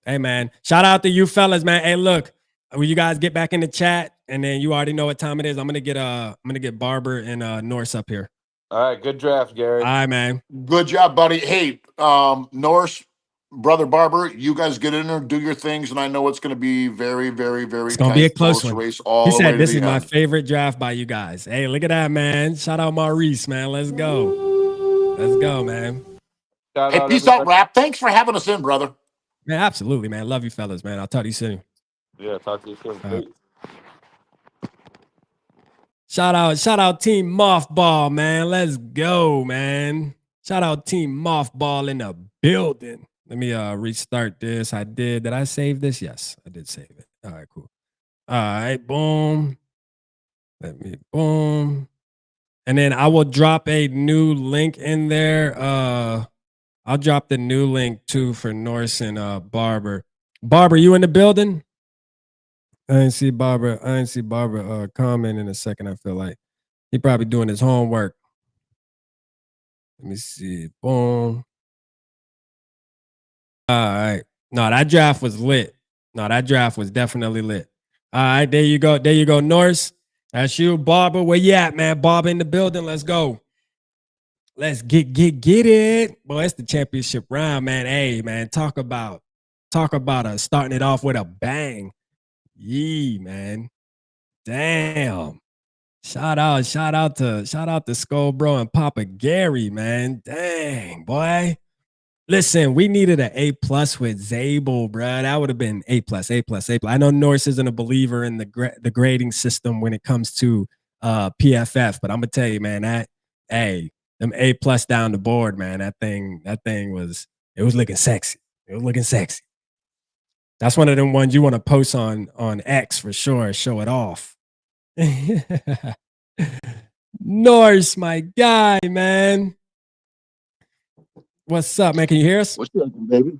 Hey, man. Shout out to you fellas, man. Hey, look, when you guys get back in the chat, and then you already know what time it is, I'm gonna get Barber and Norse up here. All right, good draft, Gary. All right, man. Good job, buddy. Hey, Norse, brother Barber, you guys get in there, do your things, and I know it's going to be very, very, very. It's gonna be a close one. Race all he the said way this to is the my end. favorite draft by you guys. Hey, look at that, man. Shout out Maurice, man. Let's go. Let's go, man. Hey, peace out, Rap. Thanks for having us in, brother. Man, absolutely, man. Love you fellas, man. I'll talk to you soon. Yeah, talk to you soon. Shout out Team Mothball, man. Let's go, man. Shout out Team Mothball in the building. Let me restart this. I did. Did I save this? Yes, I did save it. All right, cool. All right, boom. Boom. And then I will drop a new link in there. I'll drop the new link too for Norse and Barber. Barber, you in the building? I didn't see Barber comment in a second. I feel like he probably doing his homework. Let me see. Boom. All right. No, that draft was lit. No, that draft was definitely lit. All right, there you go. There you go, Norse. That's you, Barber. Where you at, man? Barber in the building. Let's go. Let's get it. Boy, it's the championship round, man. Hey, man, talk about starting it off with a bang. Yee, man. Damn. Shout out to Skull Bro and Papa Gary, man. Dang, boy. Listen, we needed an A+ with Zabel, bro. That would have been A+. I know Norse isn't a believer in the grading system when it comes to PFF, but I'm gonna tell you, man, them A+ down the board, man. That thing was looking sexy. It was looking sexy. That's one of them ones you want to post on X for sure. Show it off. Norse, my guy, man. What's up, man? Can you hear us? What's up, baby?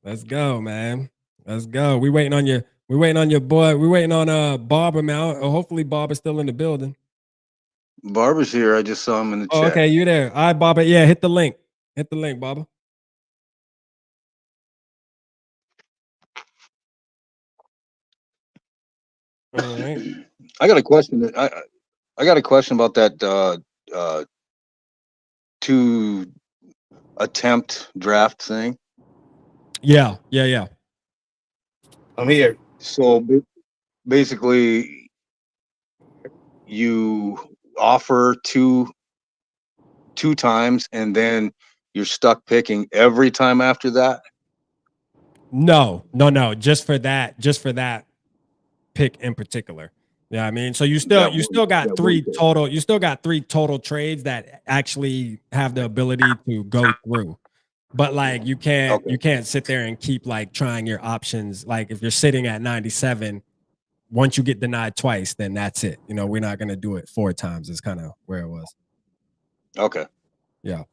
Let's go, man. Let's go. We waiting on you. We waiting on your boy. We waiting on Barber, man. Hopefully Barber's still in the building. Barber's here. I just saw him in the chat. Okay, you there. All right, Barber. Yeah, hit the link. Hit the link, Barber. All right. I got a question. I got a question about that 2 attempt draft thing. Yeah. I'm here. So basically, you offer two times, and then you're stuck picking every time after that. No. Just for that pick in particular. Yeah, I mean, so you still got 3 total. You still got 3 total trades that actually have the ability to go through. But like you can't sit there and keep like trying your options. Like if you're sitting at 97, once you get denied twice, then that's it. You know, we're not gonna do it 4 times. It's kind of where it was. Okay. Yeah.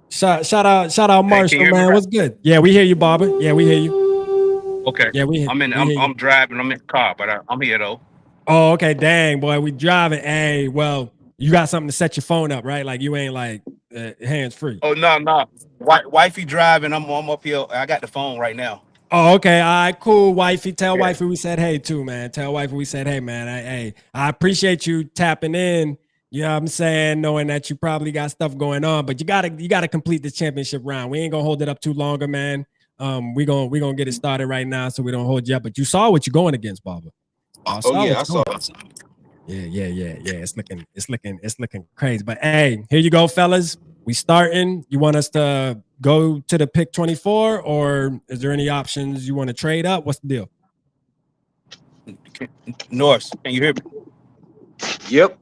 Shout out Marshall, man. What's good? Yeah, we hear you, Barber. Yeah, we hear you. Okay. Yeah, I'm driving. I'm in the car, but I'm here though. Oh, okay. Dang, boy, we driving. Hey, well, you got something to set your phone up, right? Like you ain't like hands free. Oh no. Wifey driving. I'm up here. I got the phone right now. Oh, okay. All right, cool. Wifey, tell wifey we said hey too, man. Tell wifey we said hey, man. I appreciate you tapping in. You know what I'm saying? Knowing that you probably got stuff going on, but you gotta complete the championship round. We ain't gonna hold it up too longer, man. We gonna get it started right now, so we don't hold you up. But you saw what you're going against, Barber. I saw. Yeah. It's looking crazy. But hey, here you go, fellas. We starting. You want us to go to the pick 24, or is there any options you want to trade up? What's the deal? Norse, can you hear me? Yep.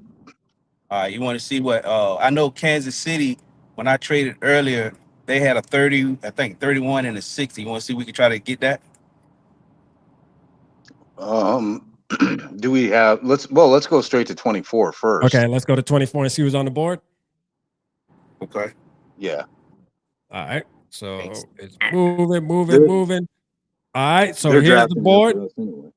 You want to see what? I know Kansas City. When I traded earlier, They had a 30, I think 31 and a 60. You want to see if we can try to get that? Do we have? Let's go straight to 24 first. Okay, let's go to 24 and see who's on the board. Okay. Yeah. All right. So Thanks. it's moving. They're, All right. So they're here's the drafting board. after us anyway.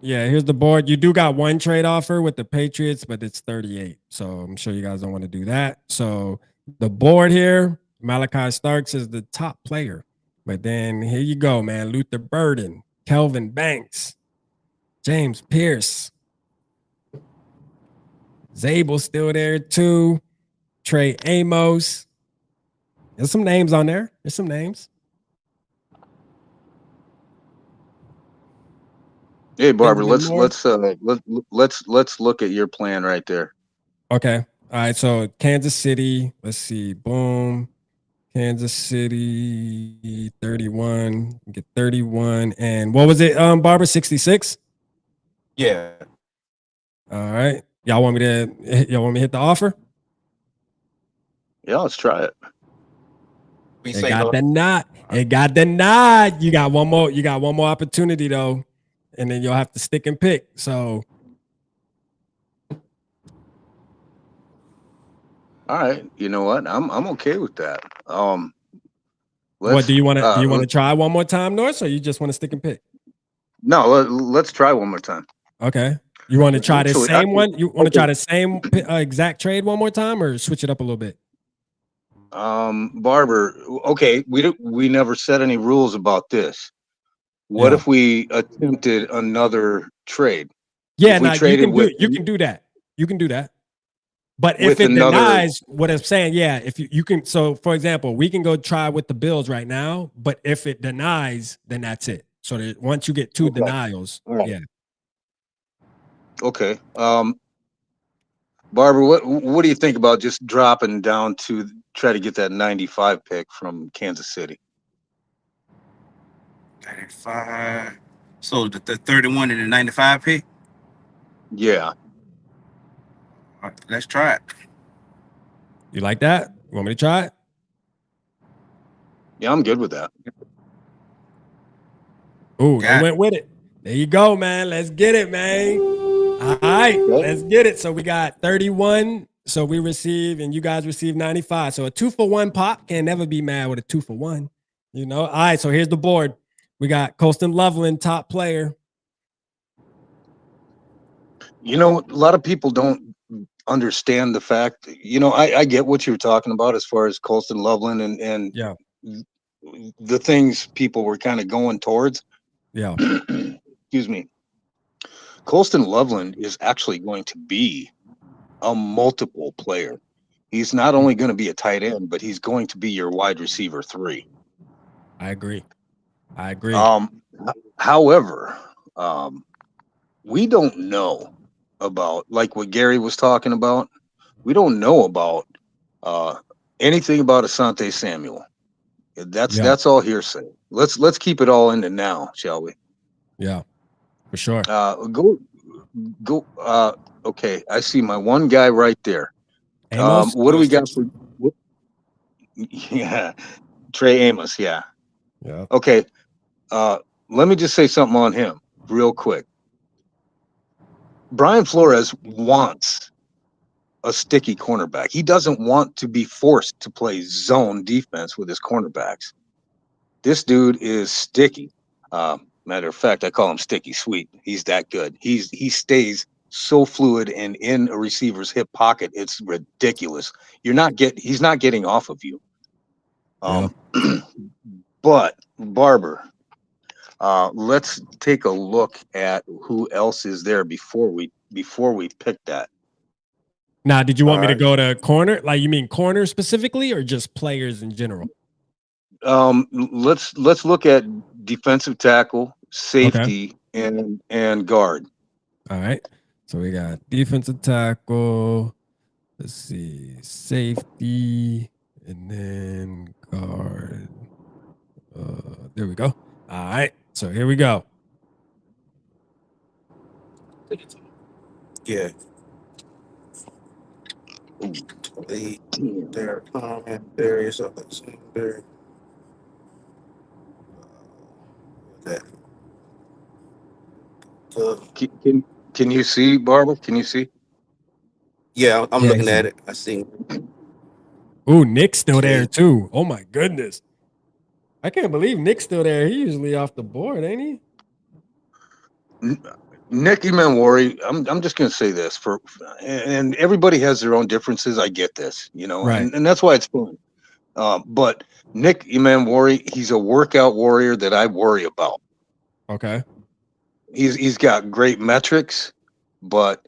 Yeah, here's the board. You do got one trade offer with the Patriots, but it's 38. So I'm sure you guys don't want to do that. So the board here, Malachi Starks is the top player. But then here you go, man. Luther Burden, Kelvin Banks, James Pierce, Zabel still there too. Trey Amos. There's some names on there. There's some names. Hey, Barber, Benjamin let's look at your plan right there. Okay. All right. So Kansas City. Let's see. Boom. Kansas City 31. Get 31. And what was it? Barbara 66. Yeah. All right. Y'all want me to hit the offer? Yeah, let's try it. We It say got no. denied. It got denied. You got one more opportunity though, and then you'll have to stick and pick. So All right. You know what? I'm okay with that. what do you want to try one more time, Norris, or you just want to stick and pick? No, let's try one more time. Okay. You want to try the same one? You want to try okay. the same exact trade one more time, or switch it up a little bit? Barber, okay, we never set any rules about this. What Yeah. if we attempted another trade? Yeah, If we now traded you can do that. You can do that. But if with it another, denies what I'm saying, yeah, if you can, so for example, we can go try with the Bills right now, but if it denies, then that's it. So that once you get two Okay. denials, All right. yeah. Okay. Barber, what do you think about just dropping down to try to get that 95 pick from Kansas City? 95. So the 31 and the 95 pick. Yeah. All right, let's try it. You like that? You want me to try it? Yeah, I'm good with that. Ooh, they went with it. There you go, man. Let's get it, man. All right, let's get it. So we got 31. So we receive, and you guys receive 95. So a 2-for-1 pop can never be mad with a 2-for-1. You know. All right. So here's the board. We got Colston Loveland, top player. You know, a lot of people don't understand the fact. You know, I get what you're talking about as far as Colston Loveland and Yeah. the things people were kind of going towards. Yeah. Excuse me. Colston Loveland is actually going to be a multiple player. He's not only going to be a tight end, but he's going to be your wide receiver 3. I agree. However, we don't know about, like what Gary was talking about. We don't know about anything about Asante Samuel. That's all hearsay. Let's keep it all in the now, shall we? Yeah, for sure. Go. Okay, I see my one guy right there. Amos? What do we got for? Yeah, Trey Amos. Yeah. Yeah. Okay. Let me just say something on him real quick. Brian Flores wants a sticky cornerback. He doesn't want to be forced to play zone defense with his cornerbacks. This dude is sticky. Matter of fact, I call him Sticky Sweet. He's that good. He stays so fluid and in a receiver's hip pocket, it's ridiculous. He's not getting off of you. But Barber, let's take a look at who else is there before we pick that. Now, did you want me to go to corner? Like, you mean corner specifically, or just players in general? Let's look at defensive tackle, safety, and guard. All right. So we got defensive tackle. Let's see, safety, and then guard. There we go. All right. So here we go. Yeah. The Damn. there there is a there that Can you see, Barbara? Can you see? yeah, I'm Yeah, looking he's at in. it. I see. Ooh, Nick's still there Okay. too. Oh my goodness. I can't believe Nick's still there. He usually off the board, ain't he? Nick Imanwari, I'm just gonna say this and everybody has their own differences. I get this, Right. and that's why it's fun. But Nick Imanwari, he's a workout warrior that I worry about. Okay. He's got great metrics, but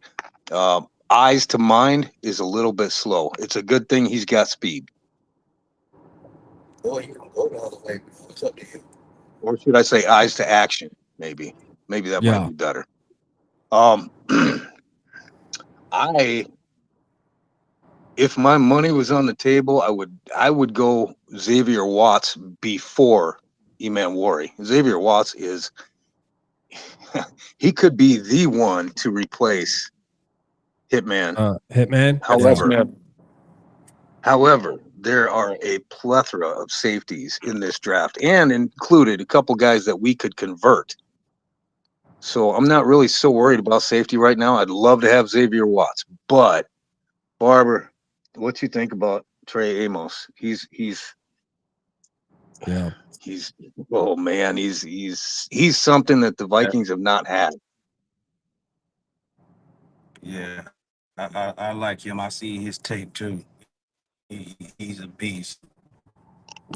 eyes to mind is a little bit slow. It's a good thing he's got speed. Boy, you can go the other way. It's up to you. Or should I say eyes to action? Maybe that might Yeah. be better. I if my money was on the table, I would go Xavier Watts before Imanwari. Xavier Watts is he could be the one to replace Hitman. Hitman. That's Yeah. However, there are a plethora of safeties in this draft, and included a couple guys that we could convert. So I'm not really so worried about safety right now. I'd love to have Xavier Watts, but Barber, what you think about Trey Amos? He's Yeah. oh man, he's something that the Vikings have not had. Yeah, I like him. I see his tape too. He's a beast.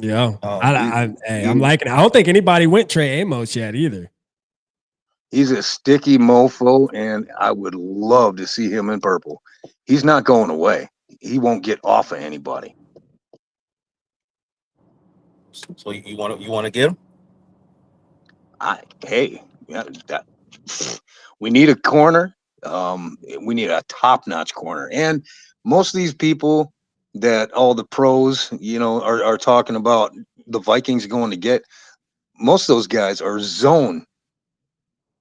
Yeah. He's I'm liking it. I don't think anybody went Trey Amos yet either. he's a sticky mofo, and I would love to see him in purple. He's not going away. He won't get off of anybody. So you want to get him? Yeah, we need a corner. We need a top-notch corner, and most of these people that all the pros, are talking about the Vikings going to get. Most of those guys are zone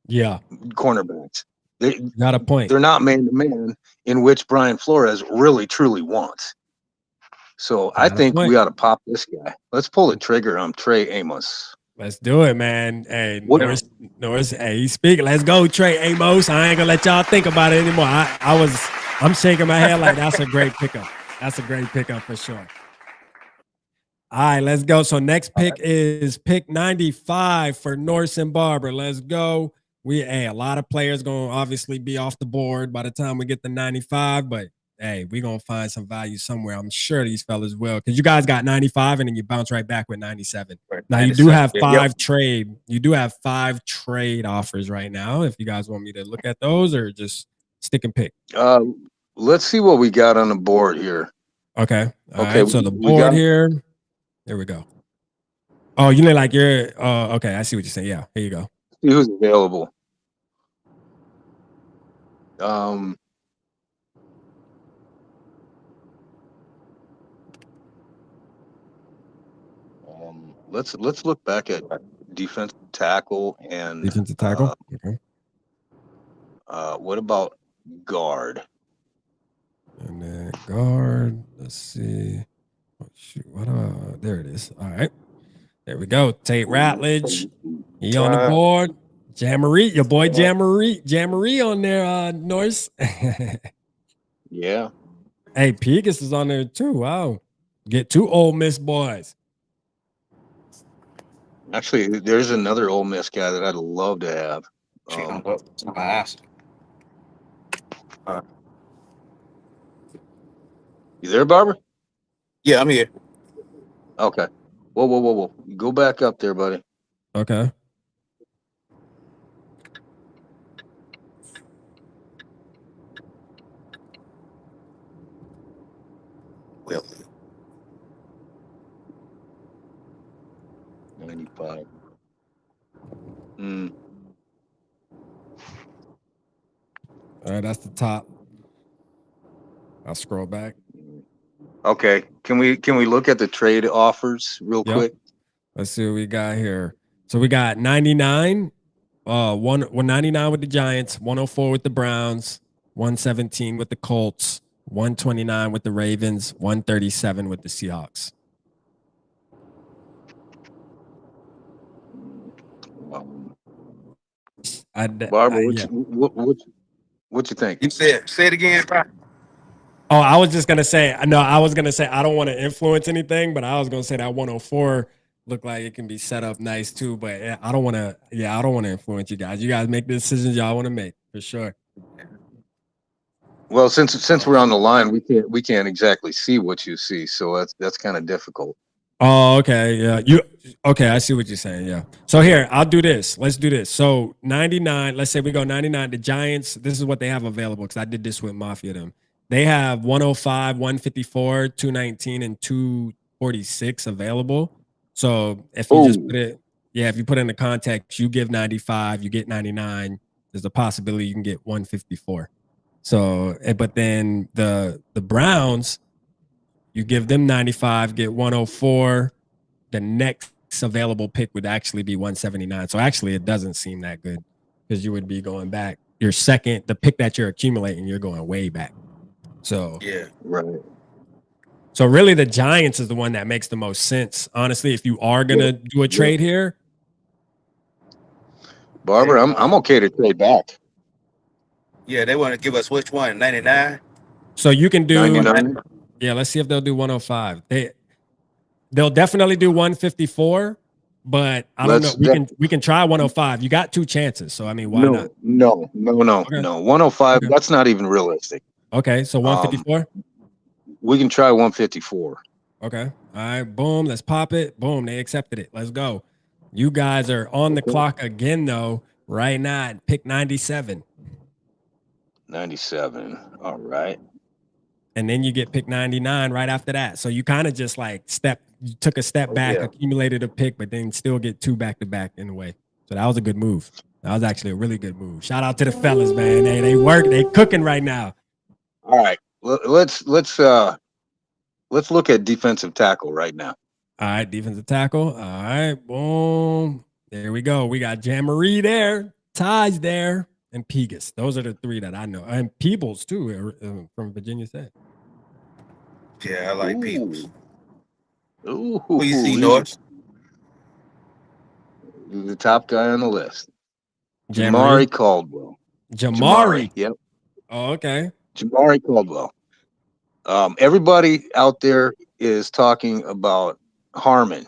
Yeah. cornerbacks. They Got a point. they're not man to man, in which Brian Flores really truly wants. So I Got a think point. we ought to pop this guy. Let's pull the trigger on Trey Amos. Let's do it, man. Hey, What- Norris, hey, he's speaking. Let's go, Trey Amos. I ain't gonna let y'all think about it anymore. I'm shaking my head like that's a great pickup. That's a great pickup for sure. All right, let's go. So next pick is pick 95 for Norris and Barber. Let's go. A lot of players gonna obviously be off the board by the time we get to 95, but hey, we're gonna find some value somewhere. I'm sure these fellas will, because you guys got 95 and then you bounce right back with 97. Now you do have you do have 5 trade offers right now. If you guys want me to look at those or just stick and pick. Let's see what we got on the board here. Okay. All Okay, right. So the we board got- here. There we go. Oh, you know, like you're okay. I see what you're saying. Yeah, here you go. See who's available. Let's look back at defensive tackle and Defensive tackle. Okay. What about guard? And then guard. Let's see. Oh, shoot. There it is. All right. There we go. Tate Ratledge. He on the board. Jammaree, your boy Jammaree on there, Norse. Yeah. Hey, Pegas is on there too. Wow. Get 2 Ole Miss boys. Actually, there's another Ole Miss guy that I'd love to have. It's not my ass. You there, Barber? Yeah, I'm here. Okay. Whoa. Go back up there, buddy. Okay. Well, 95. All right, that's the top. I'll scroll back. Okay. Can we look at the trade offers real quick? Let's see what we got here. So we got 99, 199 with the Giants, 104 with the Browns, 117 with the Colts, 129 with the Ravens, 137 with the Seahawks. Barbara, Yeah. what you think? You say it again, bro. Oh, I was just gonna say no. I was gonna say I don't want to influence anything, but I was gonna say that 104 look like it can be set up nice too. But yeah, I don't want to. Yeah, I don't want to influence you guys. You guys make the decisions y'all want to make for sure. Well, since we're on the line, we can't exactly see what you see, so that's kind of difficult. Oh, okay. Yeah. Okay, I see what you're saying. Yeah. So here, I'll do this. Let's do this. So 99, let's say we go 99. The Giants, this is what they have available because I did this with Mafia them. They have 105, 154, 219, and 246 available. So if you just Oh, put it, yeah, if you put it in the context, you give 95, you get 99. There's a possibility you can get 154. So, but then the Browns, you give them 95, get 104. The next available pick would actually be 179. So actually, it doesn't seem that good because you would be going back. Your second, the pick that you're accumulating, you're going way back. So Yeah. right. So really, the Giants is the one that makes the most sense, honestly. If you are gonna do a trade here, Barbara, I'm okay to trade back. Yeah, they want to give us which one? 99? So you can do 99. Yeah, let's see if they'll do 105. They'll definitely do 154, but I don't know. We can try 105. You got two chances, so I mean, why not? No. Okay. 105. Okay. That's not even realistic. Okay, so 154. We can try 154. Okay. All right. Boom. Let's pop it. Boom. They accepted it. Let's go. You guys are on the clock again, though. Right now, at pick 97. 97. All right. And then you get pick 99 right after that. So you kind of just like you took a step back, accumulated a pick, but then still get two back to back in a way. So that was a good move. That was actually a really good move. Shout out to the fellas, man. They work. They cooking right now. All right. Let's look at defensive tackle right now. All right, defensive tackle. All right, boom. There we go. We got Jamboree there, Ty's there, and Pegas. Those are the three that I know. And Peebles, too, from Virginia State. Yeah, I like Peebles. Ooh, Who you see, Norris? The top guy on the list. Jamboree Caldwell. Jamari. Yep. Oh, okay. Jamari Caldwell. Everybody out there is talking about Harmon.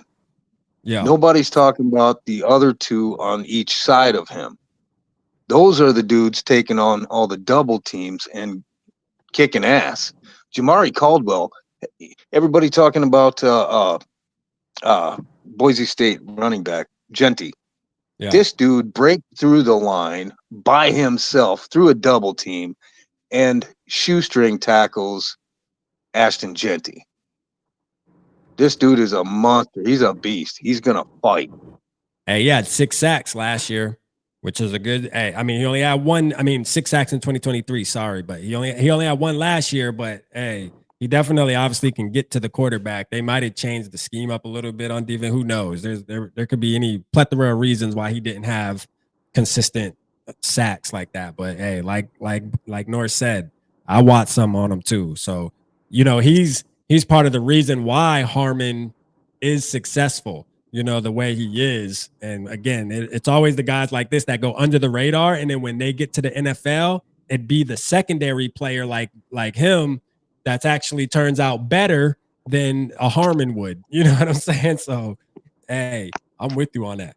Yeah. Nobody's talking about the other two on each side of him. Those are the dudes taking on all the double teams and kicking ass. Jamari Caldwell, everybody talking about Boise State running back, Genty. Yeah. This dude break through the line by himself through a double team and shoestring tackles Ashton Genty. This dude is a monster. He's a beast. He's gonna fight. Hey, he had 6 sacks last year, which is a good. Hey, I mean, he only had one. I mean, 6 sacks in 2023. Sorry, but he only had one last year. But hey, he definitely obviously can get to the quarterback. They might have changed the scheme up a little bit on defense. Who knows? There could be any plethora of reasons why he didn't have consistent sacks like that. But hey, like Norris said, I watched some on him too. So he's part of the reason why Harmon is successful. The way he is. And again, it's always the guys like this that go under the radar. And then when they get to the NFL, it'd be the secondary player like him that's actually turns out better than a Harmon would. You know what I'm saying? So, hey, I'm with you on that.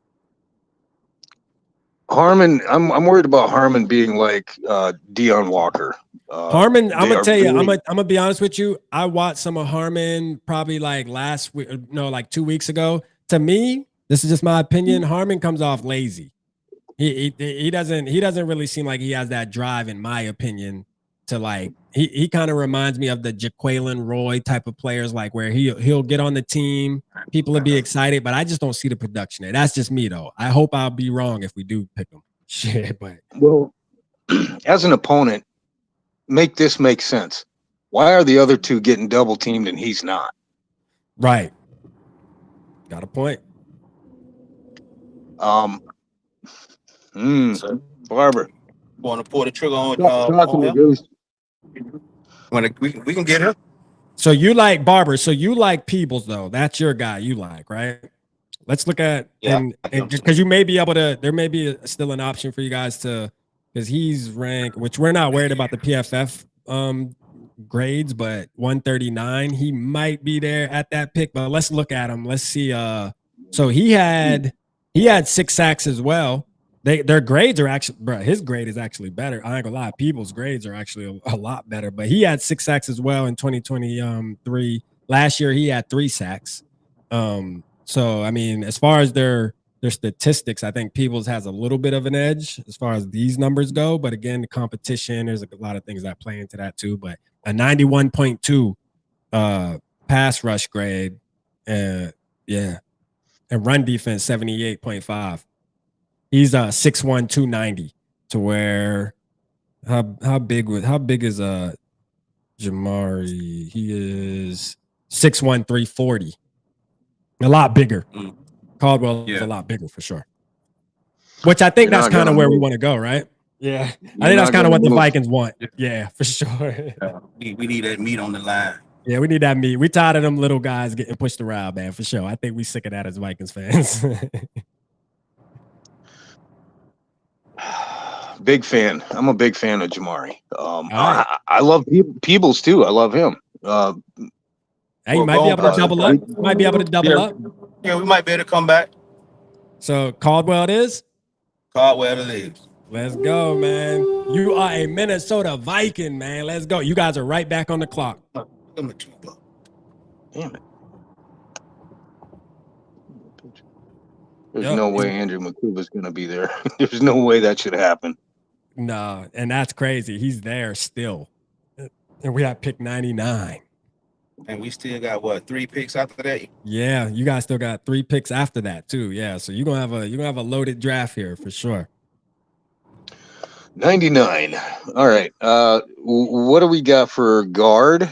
Harmon, I'm worried about Harmon being like Deion Walker. Harmon, I'm gonna tell you, I'm gonna be honest with you. I watched some of Harmon probably like last week, like 2 weeks ago. To me, this is just my opinion. Harmon comes off lazy. He doesn't really seem like he has that drive, in my opinion. To like he kind of reminds me of the Jaquelin Roy type of players, like where he'll get on the team, people will be excited, but I just don't see the production there. That's just me though. I hope I'll be wrong if we do pick him. Shit, but well, as an opponent, make this make sense. Why are the other two getting double teamed and he's not? Right. Got a point. Barbara. Want to pull the trigger on Talk to me, him? Goose. We can get him. So you like Barber. So you like Peebles, though. That's your guy you like, right? Let's look at and because you may be able to, there may be still an option for you guys to, because he's ranked, which we're not worried about the PFF grades, but 139, he might be there at that pick. But let's look at him. Let's see. So he had 6 sacks as well. Their grades are actually, bro, his grade is actually better. I ain't gonna lie, people's grades are actually a lot better. But he had 6 sacks as well in 2023. Last year he had 3 sacks. So I mean, as far as their statistics, I think Peebles has a little bit of an edge as far as these numbers go. But again, the competition, there's a lot of things that play into that too. But a 91.2 pass rush grade, and run defense 78.5. He's 6'1", 290. To where how big is Jamari? He is 6'1", 340. A lot bigger. Caldwell is a lot bigger for sure. Which I think that's kind of where we want to go, right? Yeah. I think that's kind of what the Vikings want. Yeah, for sure. We need that meat on the line. Yeah, we need that meat. We tired of them little guys getting pushed around, man, for sure. I think we sick of that as Vikings fans. Big fan. I'm a big fan of Jamari. I love Peebles too. I love him. Hey, you might be able to double up. Might be able to double up. Yeah, we might be able to come back. So Caldwell it is? Caldwell it is. Let's go, man. You are a Minnesota Viking, man. Let's go. You guys are right back on the clock. Damn it. There's no way Andrew McCuba's going to be there. There's no way that should happen. No, and that's crazy. He's there still. And we have pick 99. And we still got what, 3 picks after that? Yeah, you guys still got 3 picks after that too. Yeah, so you're gonna have a loaded draft here for sure. 99. All right. What do we got for guard?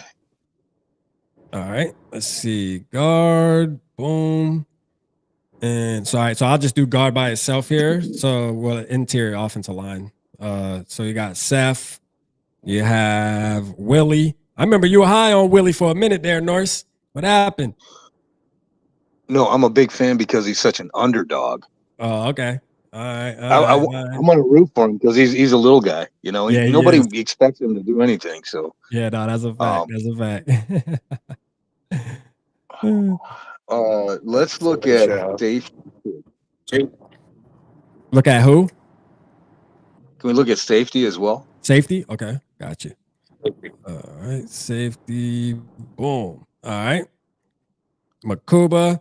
All right. Let's see. Guard. Boom. And so, all right, so I'll just do guard by itself here. So, well, interior offensive line. So you got Seth. You have Willie. I remember you were high on Willie for a minute there, Norse. What happened? No, I'm a big fan because he's such an underdog. Oh, okay. All right. I'm going to root for him because he's a little guy. You know, yeah, nobody expects him to do anything. So yeah, no, that's a fact. That's a fact. Let's look at safety. Look at who? Can we look at safety as well? Safety? Okay, got you. All right, safety. Boom. All right. Makuba.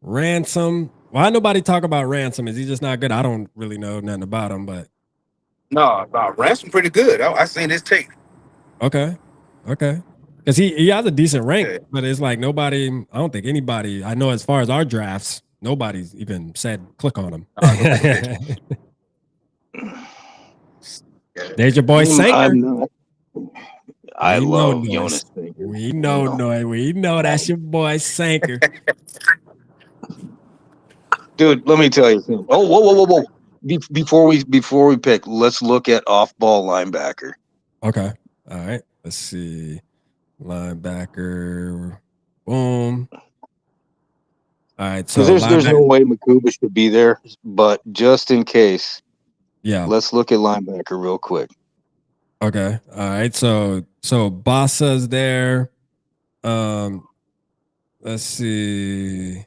Ransom. Why nobody talk about Ransom? Is he just not good? I don't really know nothing about him, but no, Ransom pretty good. I seen his tape. Okay. Because he has a decent rank, but it's like nobody, I don't think anybody, I know as far as our drafts, nobody's even said click on him. There's your boy Sanker. I love Jonas. We know that's your boy Sanker. Dude, let me tell you something. Oh, whoa. Before we pick, let's look at off-ball linebacker. Okay. All right. Let's see. Linebacker. Boom. All right. So there's no way Makuba should be there, but just in case, let's look at linebacker real quick. Okay. All right. So Bassa's there. Let's see.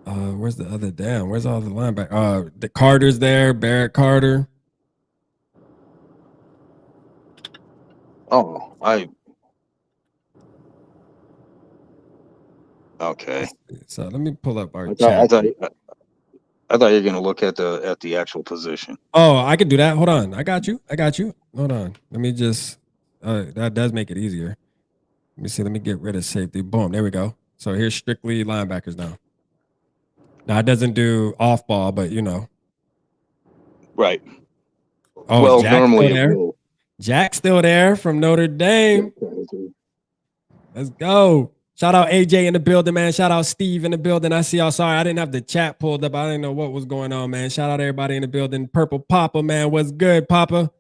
Where's the other down? Where's all the linebacker? The Carter's there. Barrett Carter. Oh, okay. So let me pull up our chat. I thought you were gonna look at the actual position. Oh, I could do that. Hold on. I got you. Hold on. Let me just that does make it easier. Let me see. Let me get rid of safety. Boom. There we go. So here's strictly linebackers now. Now it doesn't do off ball, but you know. Right. Oh, well, normally there. Jack's still there from Notre Dame. Let's go. Shout out AJ in the building, man. Shout out Steve in the building. I see y'all. Sorry, I didn't have the chat pulled up. I didn't know what was going on, man. Shout out everybody in the building. Purple Papa, man. What's good, Papa?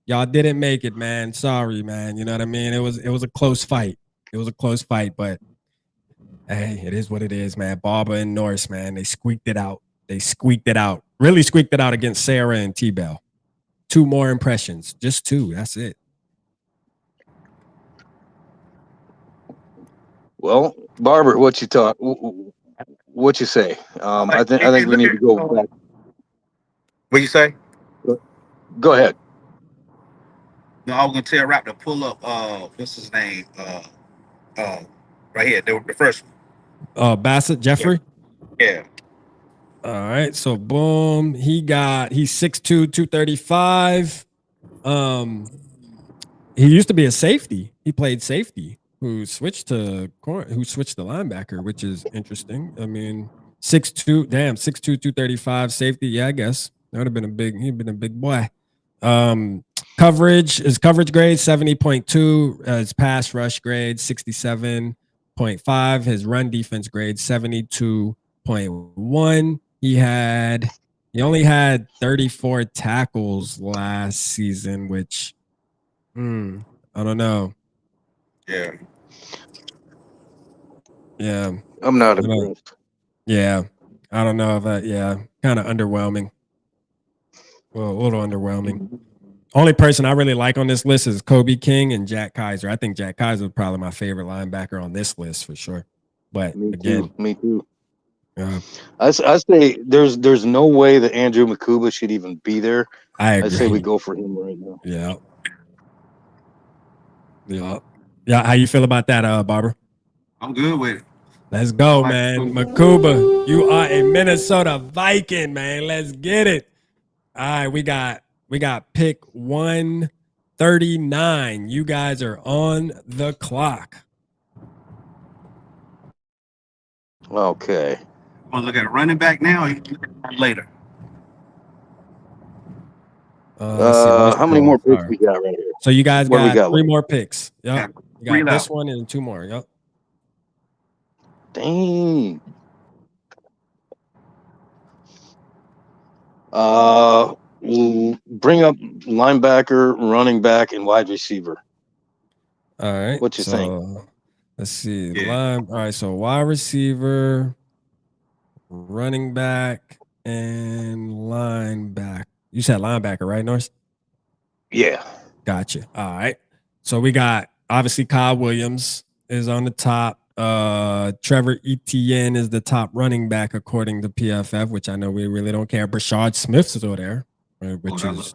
Y'all didn't make it, man. Sorry, man. You know what I mean? It was a close fight. It was a close fight, but hey, it is what it is, man. Barber and Norris, man, they squeaked it out. They squeaked it out. Really squeaked it out against Sarah and T-Bell. 2 more impressions. Just 2. That's it. Well, Barber, what you thought? What you say? I think we need to go back. What you say? Go ahead. No, I was gonna tell Rap to pull up. What's his name? Right here, the first one. Bassett Jeffrey. Yeah. All right, so boom, he's 6'2", 235. He used to be a safety. He played safety. Who switched to linebacker, which is interesting. I mean, 6'2", 235 safety. Yeah, I guess that would have been he'd been a big boy. Coverage grade 70.2. His pass rush grade 67.5. His run defense grade 72.1. He only had 34 tackles last season, which I don't know. Yeah. Yeah. I'm not impressed. Yeah. I don't know if that, kind of underwhelming. Well, a little underwhelming. Only person I really like on this list is Kobe King and Jack Kaiser. I think Jack Kaiser is probably my favorite linebacker on this list for sure. But Me again, too. Yeah. I say there's no way that Andrew Makuba should even be there. I agree. I say we go for him right now. Yeah. How you feel about that, Barber? I'm good with it. Let's go, man. Makuba, you are a Minnesota Viking, man. Let's get it. All right, we got pick 139. You guys are on the clock. Okay. Want to look at a running back now, or you can look at it later? How many more picks we got right here? So you guys got 3 more picks. Yep. You got this one and 2 more. Yep. Dang. We'll bring up linebacker, running back, and wide receiver. All right. What you think? Let's see. Yeah. All right. So wide receiver, running back, and linebacker. You said linebacker, right, Norris? Yeah. Gotcha. All right. So we got obviously Kyle Williams is on the top. Trevor Etienne is the top running back according to PFF, which I know we really don't care. Brashard Smith's still there, which is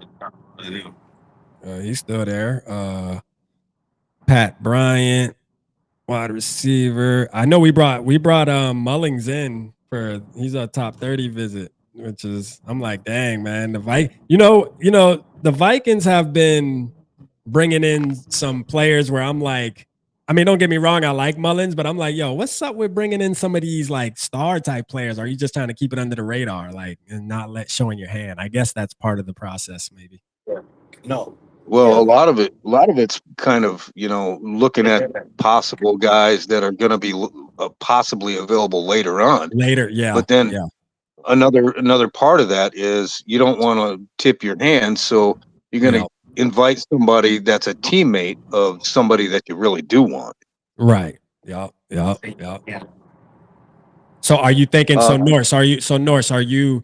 he's still there. Pat Bryant, wide receiver. I know we brought Mullings in for he's a top 30 visit, which is I'm like, dang man, the Vikings have been bringing in some players where I'm like, I mean, don't get me wrong, I like Mullins, but I'm like, yo, what's up with bringing in some of these like star type players? Are you just trying to keep it under the radar, like, and not showing your hand? I guess that's part of the process, maybe. No. Well, a lot of it's kind of, looking at possible guys that are going to be possibly available later on. Yeah. But then another part of that is you don't want to tip your hand, so you're going to invite somebody that's a teammate of somebody that you really do want. Right. Yeah. So are you thinking? Norris, are you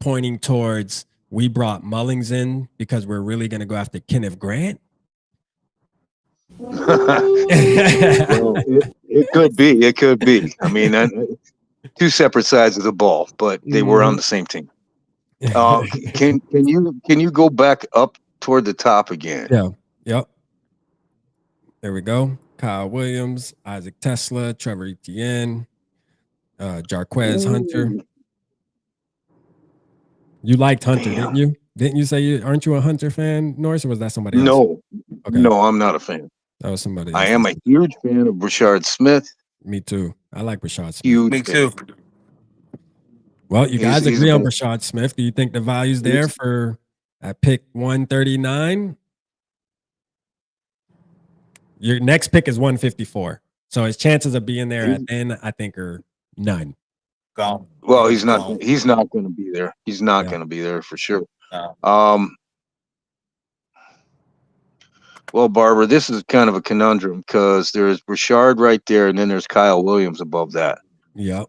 pointing towards we brought Mullings in because we're really going to go after Kenneth Grant? Well, it could be. I mean, 2 separate sides of the ball, but they were on the same team. Can you go back up toward the top again? Yeah. Yep. There we go. Kyle Williams, Isaac Tesla, Trevor Etienne, Jarquez Hunter. You liked Hunter, didn't you? Didn't you say aren't you a Hunter fan, Norris, or was that somebody else? No. Okay. No, I'm not a fan. That was somebody else. I am a huge fan of Brashard Smith. Me too. I like Brashard Smith. Huge Me too. Well, you guys agree on Brashard Smith. Do you think the value's there for at pick 139? Your next pick is 154. So his chances of being there at then, I think, are none. Gone. Well, he's not going to be there. He's not going to be there for sure. Well, Barbara, this is kind of a conundrum because there's Richard right there, and then there's Kyle Williams above that. Yep.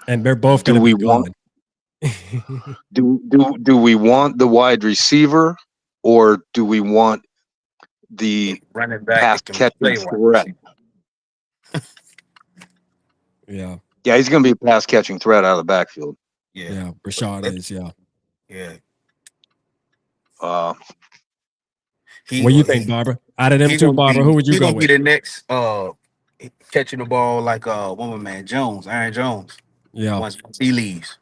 And they're both Do going to we be want gone. do we want the wide receiver, or do we want the running back pass that can catching play wide threat? receiver. Yeah. Yeah, he's going to be a pass catching threat out of the backfield. Yeah. Yeah. Rashad is. Yeah. Yeah. Uh, What do you think, Barbara? Out of them two, Barbara, who would you he go gonna be with? the next catching the ball like one of my man Jones, Aaron Jones. Yeah. Once he leaves.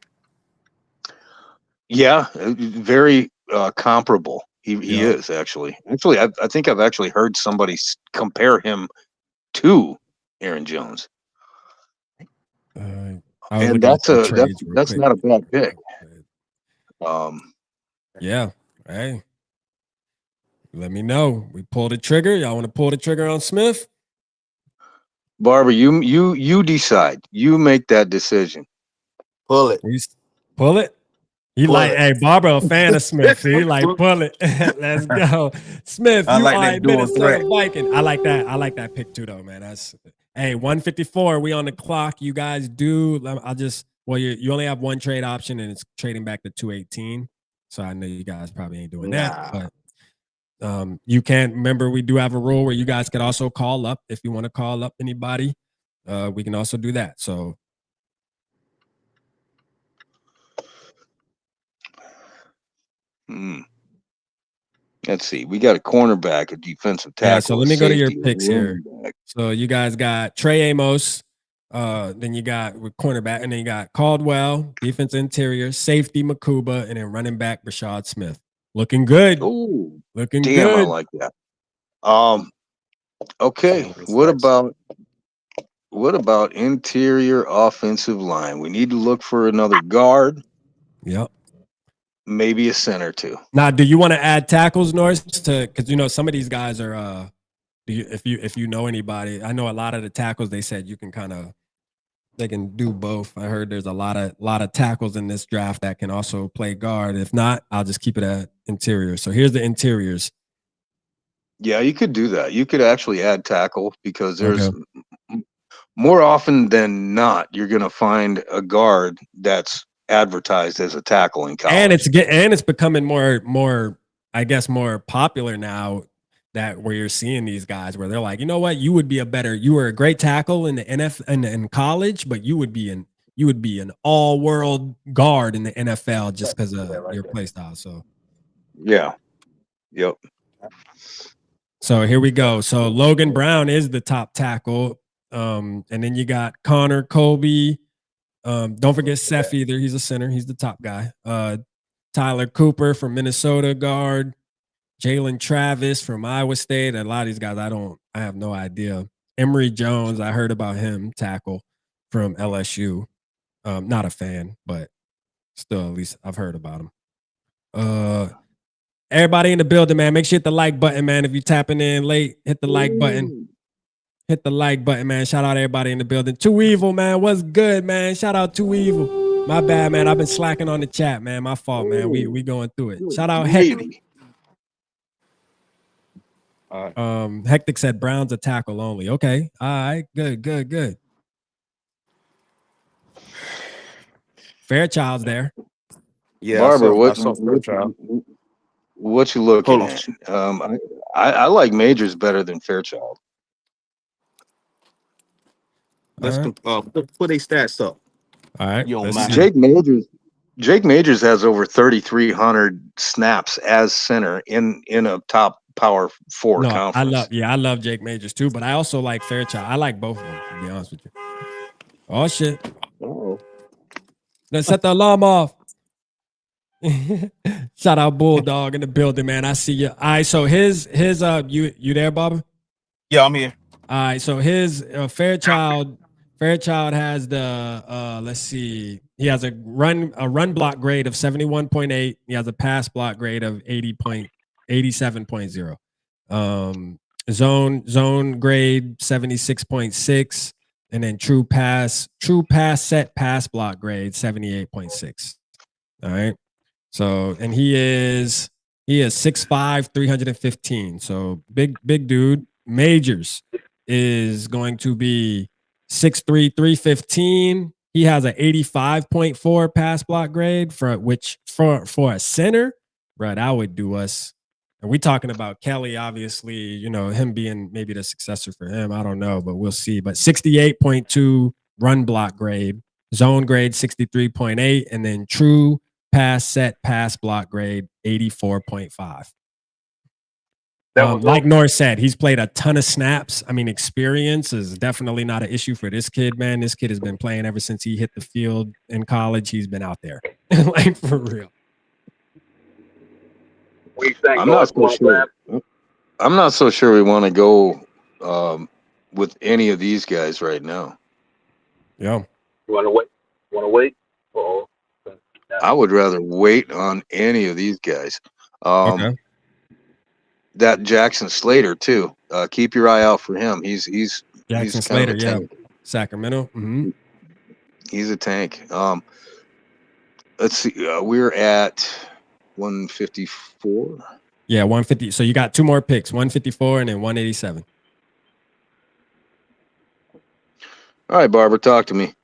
yeah, very comparable. He Yeah. is actually. Actually, I think I've actually heard somebody compare him to Aaron Jones, I was and looking at that's some trades real quick. not a bad pick. Yeah. Hey. Let me know. We pull the trigger. Y'all want to pull the trigger on Smith? Barbara, you decide. You make that decision. Pull it. Pull it. He Pull like, it. hey, Barbara, a fan of Smith. He like, pull it. Let's go. Smith, I you like are that a dual Minnesota threat. Viking. I like that. I like that pick too, though, man. That's 154. We on the clock. You guys do. I'll just you only have one trade option, and it's trading back to 218. So I know you guys probably ain't doing that, but you can't remember we do have a rule where you guys could also call up if you want to call up anybody. We can also do that. So Let's see. We got a cornerback, a defensive tackle. yeah, so let me go to your safety, picks here. back. So you guys got Trey Amos, then you got with cornerback, and then you got Caldwell, defense interior, safety Makuba, and then running back Rashad Smith. Looking good. Oh, Looking damn! good. I like that. Okay. What about interior offensive line? We need to look for another guard, Yep. maybe a center too. Now, do you want to add tackles, Norris? Because some of these guys are. If you know anybody, I know a lot of the tackles. They said you can they can do both. I heard there's a lot of tackles in this draft that can also play guard. If not, I'll just keep it at interior. So here's the interiors. Yeah, you could do that. You could actually add tackle because there's more often than not you're going to find a guard that's advertised as a tackle in college. And it's becoming more I guess more popular now that where you're seeing these guys where they're like, you know what, you were a great tackle in the NFL in college, but you would be an all-world guard in the NFL just because of your play style. So yeah. Yep. So here we go. So Logan Brown is the top tackle. And then you got Connor Colby. Don't forget Seth either. He's a center. He's the top guy. Tyler Cooper from Minnesota guard. Jalen Travis from Iowa State. A lot of these guys, I have no idea. Emory Jones, I heard about him, tackle from LSU. Not a fan, but still, at least I've heard about him. Everybody in the building, man, make sure you hit the like button, man. If you're tapping in late, hit the like button. Hit the like button, man. Shout out everybody in the building. Too Evil, man. What's good, man? Shout out Too Evil. My bad, man. I've been slacking on the chat, man. My fault, man. We going through it. Shout out Hectic. Hectic said Brown's a tackle only. Okay. All right. Good. Fairchild's there. Yeah, Barbara, what you looking at? I like Majors better than Fairchild. Let's put a stats up. All right. Jake Majors has over 3,300 snaps as center in a top Power 4 conference. I love Jake Majors too, but I also like Fairchild. I like both of them, to be honest with you. Oh shit. Oh. Let's set the alarm off. Shout out Bulldog in the building, man. I see you. All right, so his you there, Bobby? Yeah, I'm here. All right, so his Fairchild has the let's see. He has a run block grade of 71.8. He has a pass block grade of 87.0. Zone grade 76.6, and then true pass set pass block grade 78.6. All right. So, and he is He is 6'5", 315. So big dude. Majors is going to be 6'3", 315. He has an 85.4 pass block grade for a center, bro, that would do us. And we talking about Kelly, obviously, him being maybe the successor for him. I don't know, but we'll see. But 68.2 run block grade, zone grade 63.8, and then true pass set pass block grade 84.5. Like Norris said, he's played a ton of snaps. I mean, experience is definitely not an issue for this kid, man. This kid has been playing ever since he hit the field in college. He's been out there, like for real. I'm not so sure we want to go with any of these guys right now. Yeah. You want to wait? I would rather wait on any of these guys. Okay. That Jackson Slater too. Keep your eye out for him. He's Jackson Slater, yeah. Sacramento. Mm-hmm. He's a tank. Let's see. We're at 154. Yeah, 150. So you got two more picks, 154 and then 187. All right, Barber, talk to me.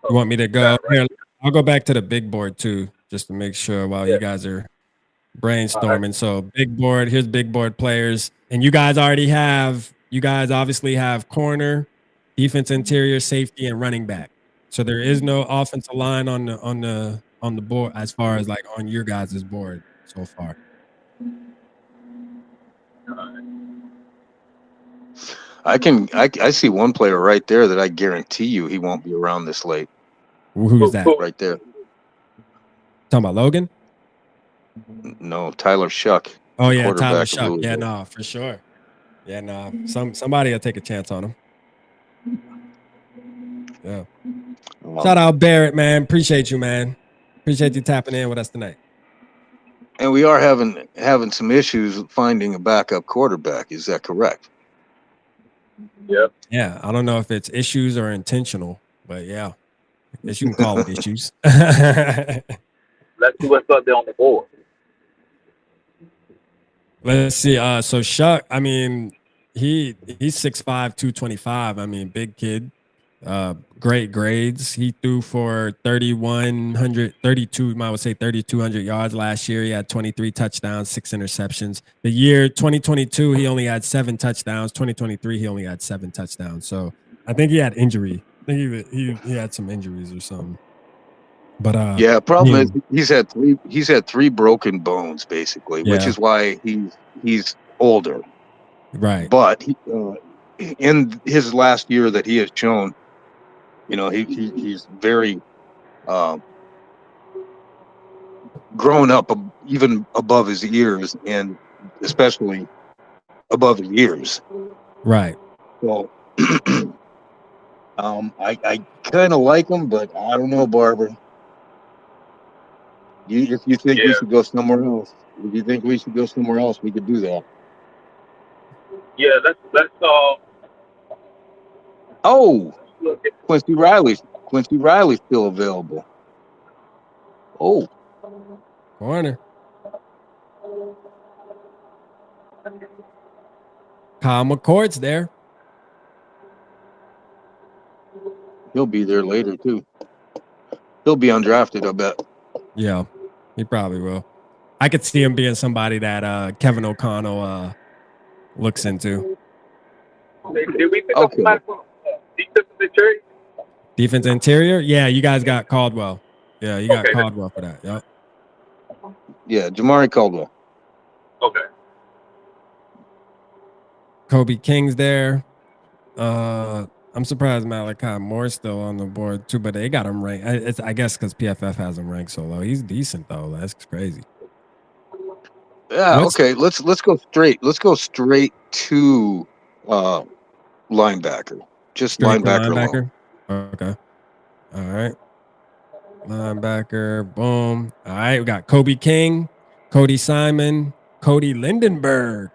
You want me to go? Here, I'll go back to the big board too, just to make sure while you guys are brainstorming. So big board, here's big board players. And you guys obviously have corner, defense interior, safety, and running back. So there is no offensive line on the board as far as like on your guys' board so far. I see one player right there that I guarantee you he won't be around this late. Who's that? Right there. Talking about Logan? No, Tyler Shuck. Oh yeah, Tyler Shuck. Yeah, no, for sure. Yeah, no. Somebody will take a chance on him. Yeah. Shout out Barrett, man. Appreciate you, man. Appreciate you tapping in with us tonight. And we are having some issues finding a backup quarterback. Is that correct? Yep. Yeah, I don't know if it's issues or intentional, but yeah, I guess you can call it issues. Let's see what's up there on the board. Let's see. So Shuck, I mean, he's 6'5", 225. I mean, big kid. Great grades. He threw for 3,200 yards last year. He had 23 touchdowns, 6 interceptions. The year 2022, he only had 7 touchdowns. 2023, he only had 7 touchdowns. So I think he had injury. I think he had some injuries or something. But yeah, problem is he's had three broken bones basically, which is why he's older. Right. But in his last year that he has shown, he's very grown up even above his ears, and especially above his ears. Right. So I kind of like him, but I don't know, Barber. If you think we should go somewhere else, we could do that. Yeah, let's Oh, Quincy Riley's still available. Oh, corner. Kyle McCord's there. He'll be there later too. He'll be undrafted, I bet. Yeah, he probably will. I could see him being somebody that Kevin O'Connell looks into. Did we pick up somebody from defensive interior? Defense interior? Yeah, you guys got Caldwell. Yeah, you got Caldwell for that. Yep. Yeah, Jamari Caldwell. Okay. Kobe King's there. I'm surprised Malachi Moore's still on the board too, but they got him ranked. I guess because PFF has him ranked so low. He's decent though. That's crazy. Yeah. Okay. Let's go straight. Let's go straight to linebacker. Just straight linebacker. Okay. All right. Linebacker. Boom. All right. We got Kobe King, Cody Simon, Cody Lindenberg.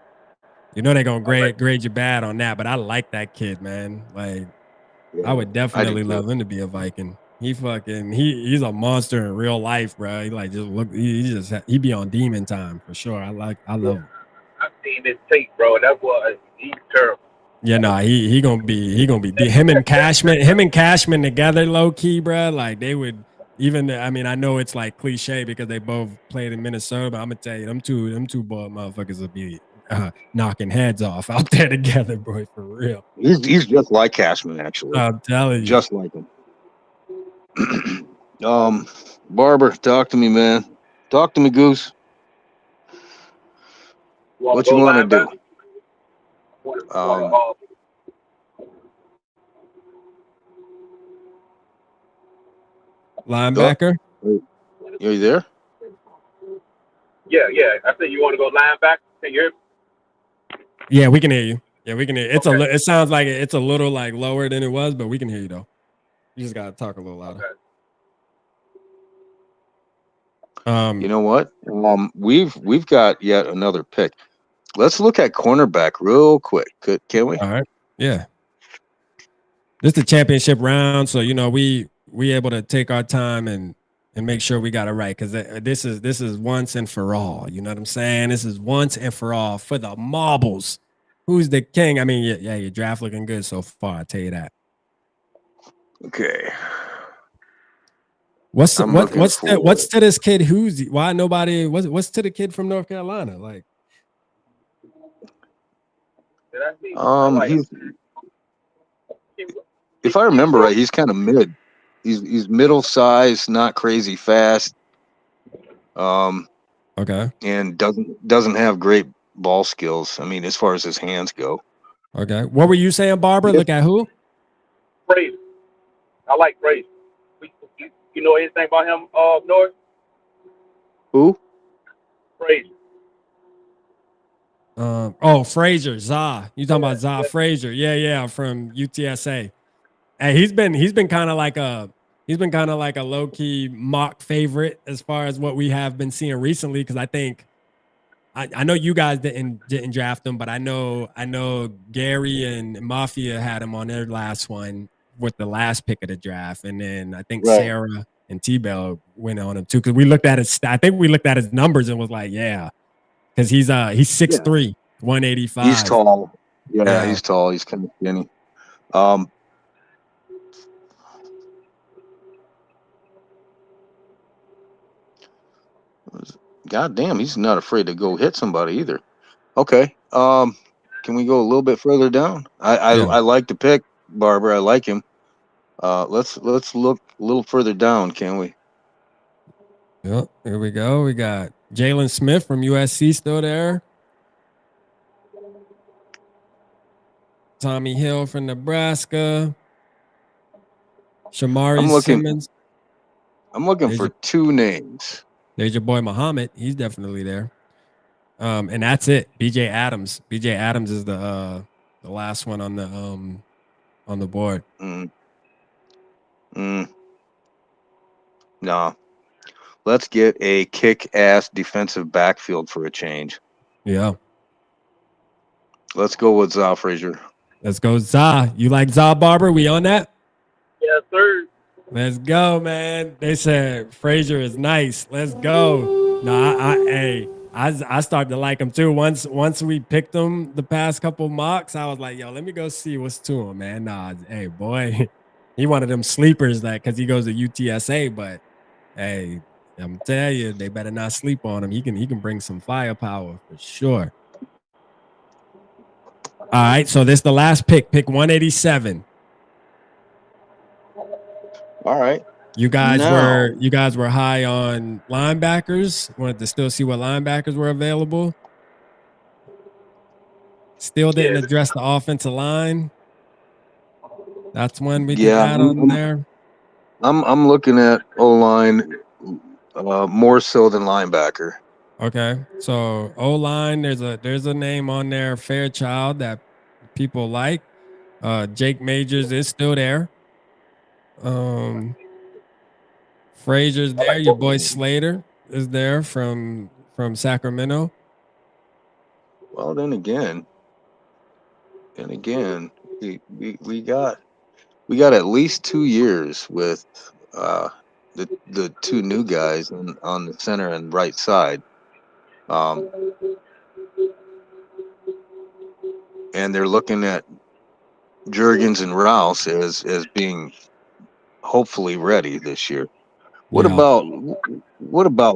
You know they're gonna grade you bad on that, but I like that kid, man. Like, I would definitely love him to be a Viking. He's a monster in real life, bro. He like just look. He be on demon time for sure. I love him. I've seen this tape, bro. That was he's terrible. Yeah, nah, he gonna be him and Cashman together, low key, bro. Like they would even. I mean, I know it's like cliche because they both played in Minnesota, but I'm gonna tell you, them two boy motherfuckers will be knocking heads off out there together, bro, for real. He's just like Cashman, actually. I'm telling you, just like him. Barber, talk to me, man. Talk to me, Goose. What you want to do? Linebacker. You there? Yeah. I said you want to go linebacker. Can you hear me? Yeah, we can hear you. Yeah, we can hear. It sounds like it's a little like lower than it was, but we can hear you though. You just gotta talk a little louder. Okay. You know what? We've got yet another pick. Let's look at cornerback real quick. Can we? All right. Yeah. This is the championship round, so you know we able to take our time and make sure we got it right because this is once and for all. You know what I'm saying? This is once and for all for the marbles. Who's the king? I mean, yeah, your draft looking good so far. I tell you that. Okay. What's to this kid? Why nobody? What's to the kid from North Carolina? Like, if I remember right, he's kind of mid. He's middle size, not crazy fast. Okay. And doesn't have great ball skills. I mean, as far as his hands go. Okay. What were you saying, Barbara? Yeah. Look at who? Frazier. I like Frazier. You know anything about him, North? Who? Frazier. Frazier, Za. You talking about Za Frazier? Yeah, from UTSA. Hey, he's been kind of like a low key mock favorite as far as what we have been seeing recently. Because I think I know you guys didn't draft him, but I know Gary and Mafia had him on their last one with the last pick of the draft, and then I think Sarah and T-Bell went on him too. Because we looked at his numbers and was like, yeah, because he's 6'3", 185. He's tall. Yeah, he's tall. He's kind of skinny. God damn, he's not afraid to go hit somebody either. Okay. Can we go a little bit further down? I like the pick, Barber. I like him. Let's look a little further down, can we? Yep, here we go. We got Jalen Smith from USC still there. Tommy Hill from Nebraska. Shamari Simmons. I'm looking for two names. There's your boy Muhammad. He's definitely there. And that's it. BJ Adams. BJ Adams is the last one on the board. No. Let's get a kick-ass defensive backfield for a change. Yeah. Let's go with Za Frazier. Let's go, Za. You like Za, Barber? We on that? Yes, sir. Let's go, man. They said Frazier is nice. Let's go. No, I started to like him too. Once we picked him the past couple mocks, I was like, yo, let me go see what's to him, man. Nah, hey, boy, he one of them sleepers that because he goes to UTSA, but hey, I'm telling you, they better not sleep on him. He can bring some firepower for sure. All right, so this is the last pick 187. All right. You guys were high on linebackers. Wanted to still see what linebackers were available. Still didn't address the offensive line. That's one we can add on there. I'm looking at O-line more so than linebacker. Okay, so O-line, there's a name on there, Fairchild, that people like. Jake Majors is still there. Frazier's there. Your boy Slater is there from Sacramento. Well, then again, we got at least 2 years with the two new guys on the center and right side. And they're looking at Jurgens and Rouse as being hopefully ready this year. What Yeah. about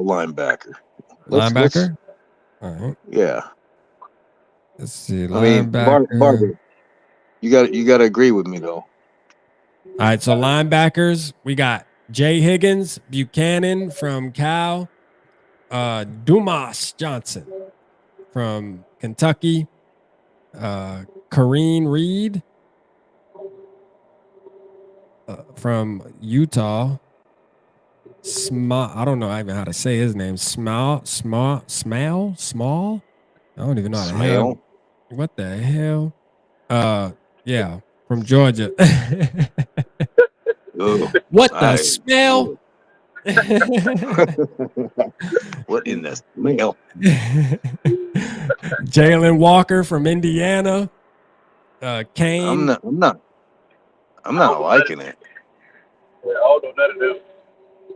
linebacker? Let's Linebacker? All right. yeah. Let's see. I mean, Linebacker. Barber, you got to agree with me though. All right. So linebackers, we got Jay Higgins, Buchanan from Cal, Dumas Johnson from Kentucky, Kareem Reed from Utah. I don't know even how to say his name. Small. I don't even know how the hell. What the hell? Yeah, from Georgia. What the smell? What in the smell? Jalen Walker from Indiana. Kane. I'm not liking it.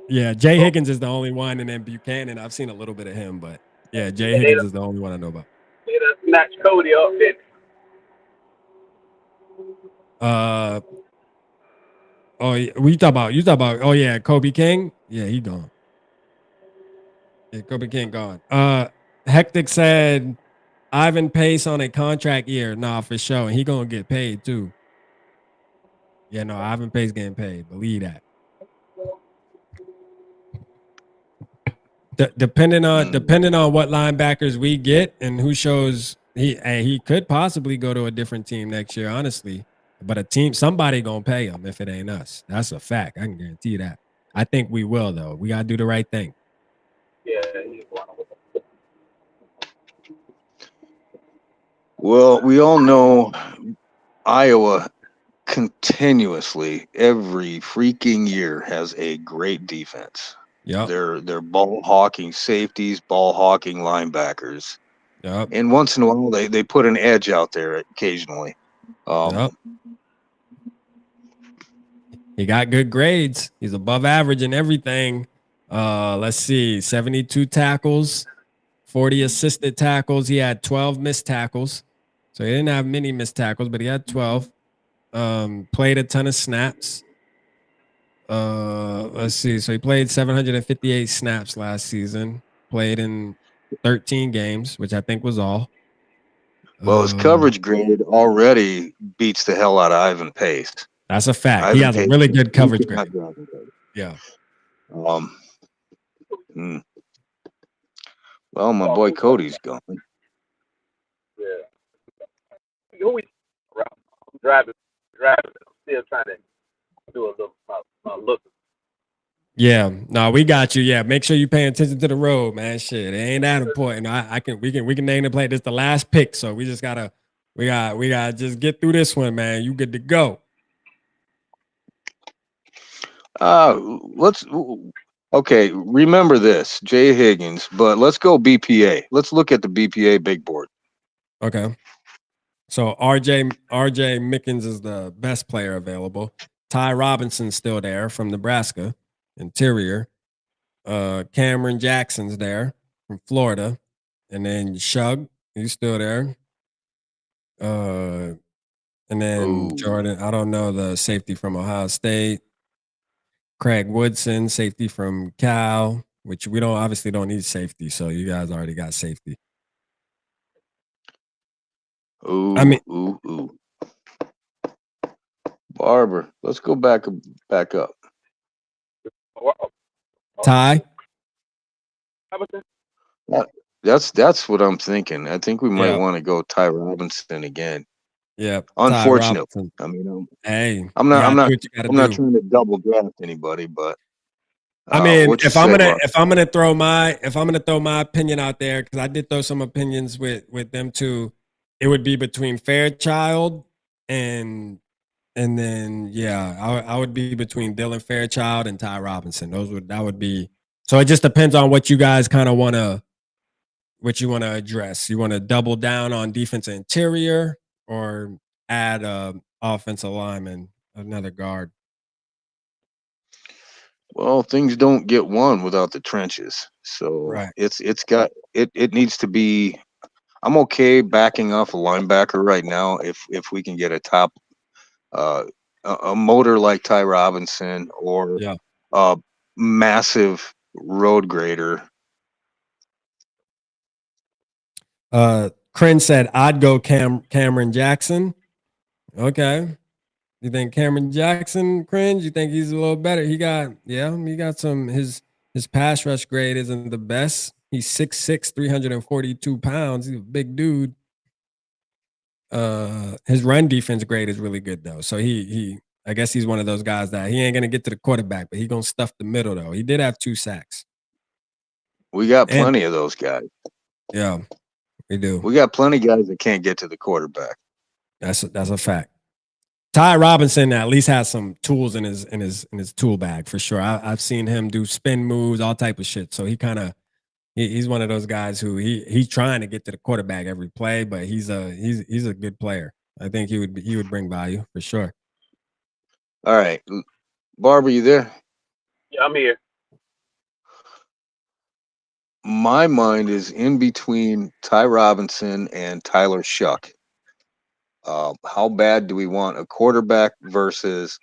Yeah, Jay Higgins is the only one, and then Buchanan. I've seen a little bit of him, but yeah, Jay Higgins is the only one I know about. They done snatched Cody up, didn't Oh, you talk about. Oh yeah, Kobe King. Yeah, he gone. Yeah, Kobe King gone. Hectic said Ivan Pace on a contract year. Nah, for sure, and he gonna get paid too. Yeah, no, Ivan Pace getting paid. Believe that. Depending on what linebackers we get and who shows he could possibly go to a different team next year, honestly. But somebody gonna pay him if it ain't us. That's a fact. I can guarantee you that. I think we will though. We gotta do the right thing. Yeah. Well, we all know Iowa continuously every freaking year has a great defense. Yeah. They're ball hawking safeties, ball hawking linebackers. Yep. And once in a while they put an edge out there occasionally. Yep. He got good grades. He's above average in everything. Let's see, 72 tackles, 40 assisted tackles. He had 12 missed tackles. So he didn't have many missed tackles, but he had 12. Played a ton of snaps. Let's see. So he played 758 snaps last season. Played in 13 games, which I think was all. Well, his coverage grade already beats the hell out of Ivan Pace. That's a fact. He has a really good coverage grade. Yeah. Well, my boy Cody's gone. Yeah. Who we driving? I'm still trying to do a little look. Yeah, no, we got you. Yeah, make sure you pay attention to the road, man. Shit, it ain't that important. We can name the play. This is the last pick, so we just gotta just get through this one, man. You good to go. Okay, remember this, Jay Higgins, but let's go BPA. Let's look at the BPA big board. Okay. So RJ Mickens is the best player available. Ty Robinson's still there from Nebraska, interior. Cameron Jackson's there from Florida. And then Shug, he's still there. And then Jordan, I don't know the safety from Ohio State. Craig Woodson, safety from Cal, which we obviously don't need safety, so you guys already got safety. Barber, let's go back up. Ty? That's what I'm thinking. I think we might want to go Ty Robinson again. Yeah. Unfortunately. I mean, I'm not trying to double draft anybody, but I mean, if I'm gonna throw my opinion out there, because I did throw some opinions with them too, it would be between Fairchild and then I would be between Dylan Fairchild and Ty Robinson. That would be. So it just depends on what you guys kind of want to address. You want to double down on defensive interior or add offensive lineman, another guard. Well, things don't get won without the trenches. So Right. it needs to be. I'm okay backing off a linebacker right now if we can get a top uh, a motor like Ty Robinson or Yeah. a massive road grader. Crin said I'd go Cameron Jackson. Okay. You think Cameron Jackson cringe? You think he's a little better? He got some his pass rush grade isn't the best. He's 6'6", 342 pounds. He's a big dude. His run defense grade is really good though. So he I guess he's one of those guys that he ain't gonna get to the quarterback, but he gonna stuff the middle though. He did have 2 sacks. We got And plenty of those guys. yeah, we do. We got plenty of guys that can't get to the quarterback. That's a fact. Ty Robinson at least has some tools in his tool bag for sure. I've seen him do spin moves, all type of shit. So he's one of those guys who he's trying to get to the quarterback every play, but he's a good player. I think he would bring value for sure. All right, Barbara, you there? Yeah, I'm here. My mind is in between Ty Robinson and Tyler Shuck. How bad do we want a quarterback versus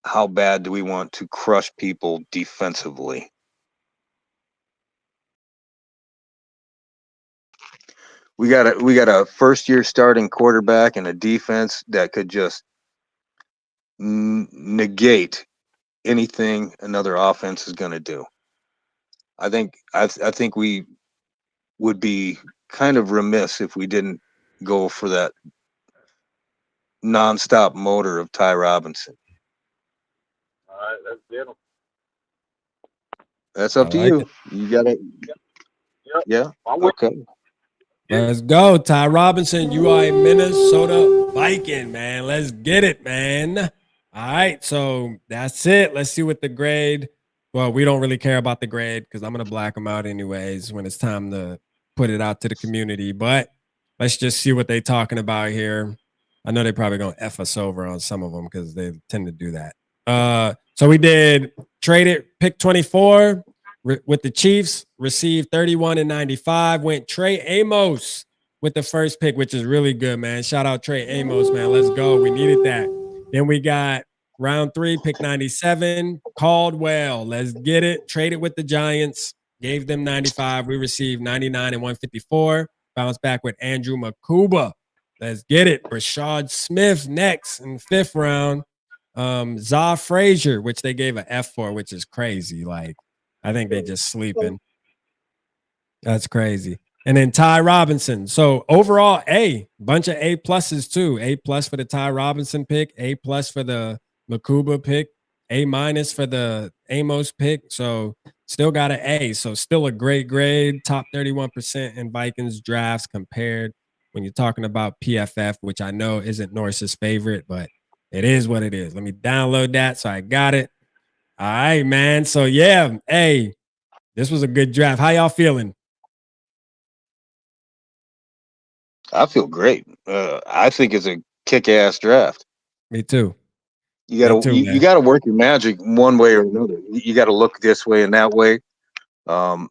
how bad do we want to crush people defensively? We got a first year starting quarterback and a defense that could just negate anything another offense is going to do. I think we would be kind of remiss if we didn't go for that nonstop motor of Ty Robinson. All right, let's get him. That's I up to like you. it. You got it. Yep. Yeah. I'm with Okay. Let's go, Ty Robinson. You are a Minnesota Viking, man. Let's get it, man. All right, so that's it. Let's see what the grade. Well, we don't really care about the grade because I'm gonna black them out anyways when it's time to put it out to the community. But let's just see what they're talking about here. I know they're probably gonna f us over on some of them because they tend to do that. So we did traded pick 24 with the Chiefs, received 31 and 95. Went Trey Amos with the first pick, which is really good, man. Shout out Trey Amos, man. Let's go. We needed that. Then we got round 3, pick 97, Caldwell. Let's get it. Traded with the Giants, gave them 95. We received 99 and 154. Bounced back with Andrew Makuba. Let's get it. Rashad Smith next in 5th round. Za Frazier, which they gave an F for, which is crazy. Like, I think they just sleeping. That's crazy. And then Ty Robinson. So overall, bunch of A pluses too. A plus for the Ty Robinson pick, A plus for the Makuba pick, A minus for the Amos pick. So still got an A. So still a great grade, top 31% in Vikings drafts compared when you're talking about PFF, which I know isn't Norris's favorite, but it is what it is. Let me download that. So I got it. All right, man. So yeah, hey, this was a good draft. How y'all feeling? I feel great. I think it's a kick-ass draft. Me too. You Me gotta too, man. you gotta work your magic one way or another. You gotta look this way and that way. Um,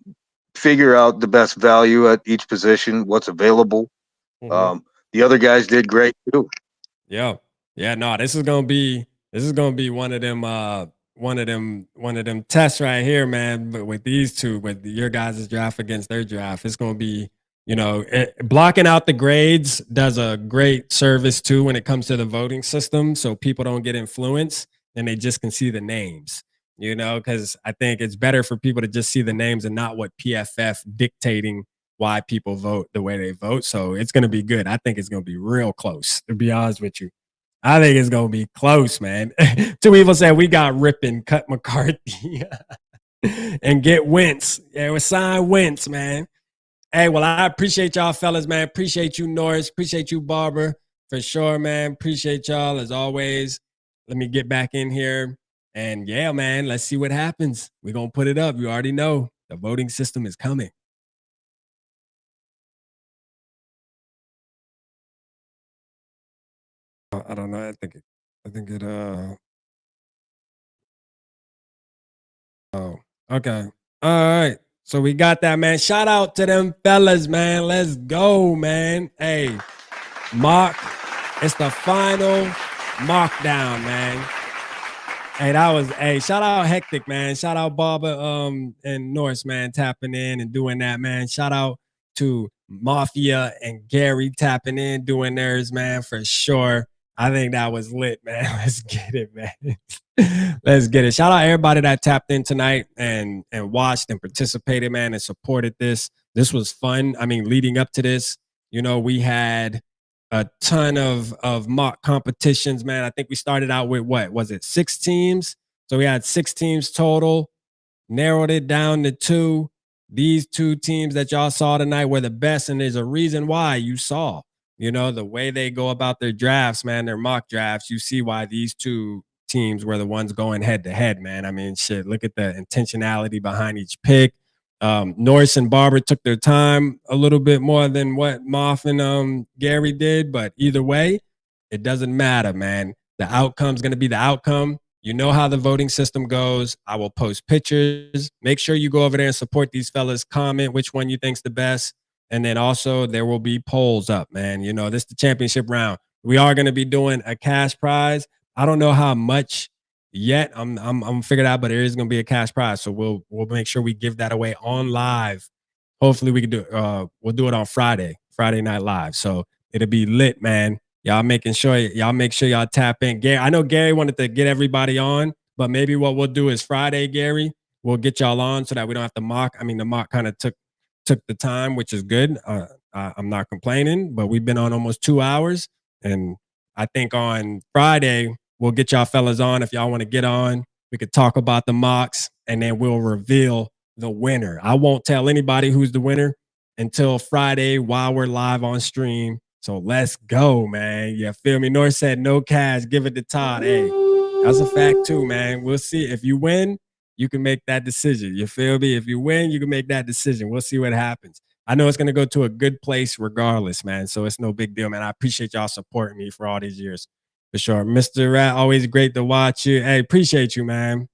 Figure out the best value at each position, what's available. Mhm. The other guys did great too. Yeah. Yeah, no, this is gonna be one of them one of them tests right here, man. But with these two, with your guys' draft against their draft, it's gonna be, blocking out the grades does a great service too when it comes to the voting system. So people don't get influenced and they just can see the names, because I think it's better for people to just see the names and not what PFF dictating why people vote the way they vote. So it's going to be good. I think it's going to be real close, to be honest with you. I think it's going to be close, man. Two people said we got Rip and cut McCarthy and get Wentz. Yeah, we sign Wentz, man. Hey, well, I appreciate y'all, fellas, man. Appreciate you, Norris. Appreciate you, Barber, for sure, man. Appreciate y'all as always. Let me get back in here. And yeah, man, let's see what happens. We're going to put it up. You already know the voting system is coming. I don't know. I think it Oh, okay. All right. So we got that, man. Shout out to them fellas, man. Let's go, man. Hey, mock. It's the final mock down, man. Hey, that was shout out Hectic, man. Shout out Barbara and Norris, man, tapping in and doing that, man. Shout out to Mafia and Gary tapping in, doing theirs, man, for sure. I think that was lit, man. Let's get it, man. Let's get it. Shout out everybody that tapped in tonight and watched and participated, man, and supported this. This was fun. I mean, leading up to this, you know, we had a ton of mock competitions, man. I think we started out with what was it, 6 teams? So we had 6 teams total, narrowed it down to 2. These 2 teams that y'all saw tonight were the best, and there's a reason why. You saw, you know, the way they go about their drafts, man, their mock drafts. You see why these 2 teams were the ones going head to head, man. I mean, shit, look at the intentionality behind each pick. Norris and Barber took their time a little bit more than what Moff and Gary did, but either way, it doesn't matter, man. The outcome's going to be the outcome. You know how the voting system goes. I will post pictures. Make sure you go over there and support these fellas. Comment which one you think's the best. And then also there will be polls up, man. You know, this is the championship round. We are going to be doing a cash prize. I don't know how much yet. I'm figured out, but there is going to be a cash prize. So we'll make sure we give that away on live. Hopefully we can do we'll do it on Friday Night Live. So it'll be lit, man. Y'all make sure y'all tap in. Gary, I know Gary wanted to get everybody on, but maybe what we'll do is Friday, Gary, we'll get y'all on so that we don't have to mock. I mean, the mock kind of took the time, which is good. I'm not complaining, but we've been on almost 2 hours. And I think on Friday, we'll get y'all fellas on. If y'all want to get on, we could talk about the mocks and then we'll reveal the winner. I won't tell anybody who's the winner until Friday while we're live on stream. So let's go, man. You feel me? North said no cash. Give it to Todd. Hey, that's a fact too, man. We'll see. If you win, you can make that decision. You feel me? If you win, you can make that decision. We'll see what happens. I know it's going to go to a good place regardless, man. So it's no big deal, man. I appreciate y'all supporting me for all these years. For sure. Mr. Rat, always great to watch you. Hey, appreciate you, man.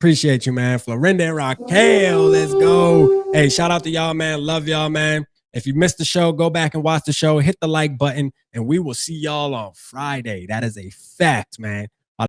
Appreciate you, man. Florinda and Raquel, let's go. Hey, shout out to y'all, man. Love y'all, man. If you missed the show, go back and watch the show. Hit the like button, and we will see y'all on Friday. That is a fact, man.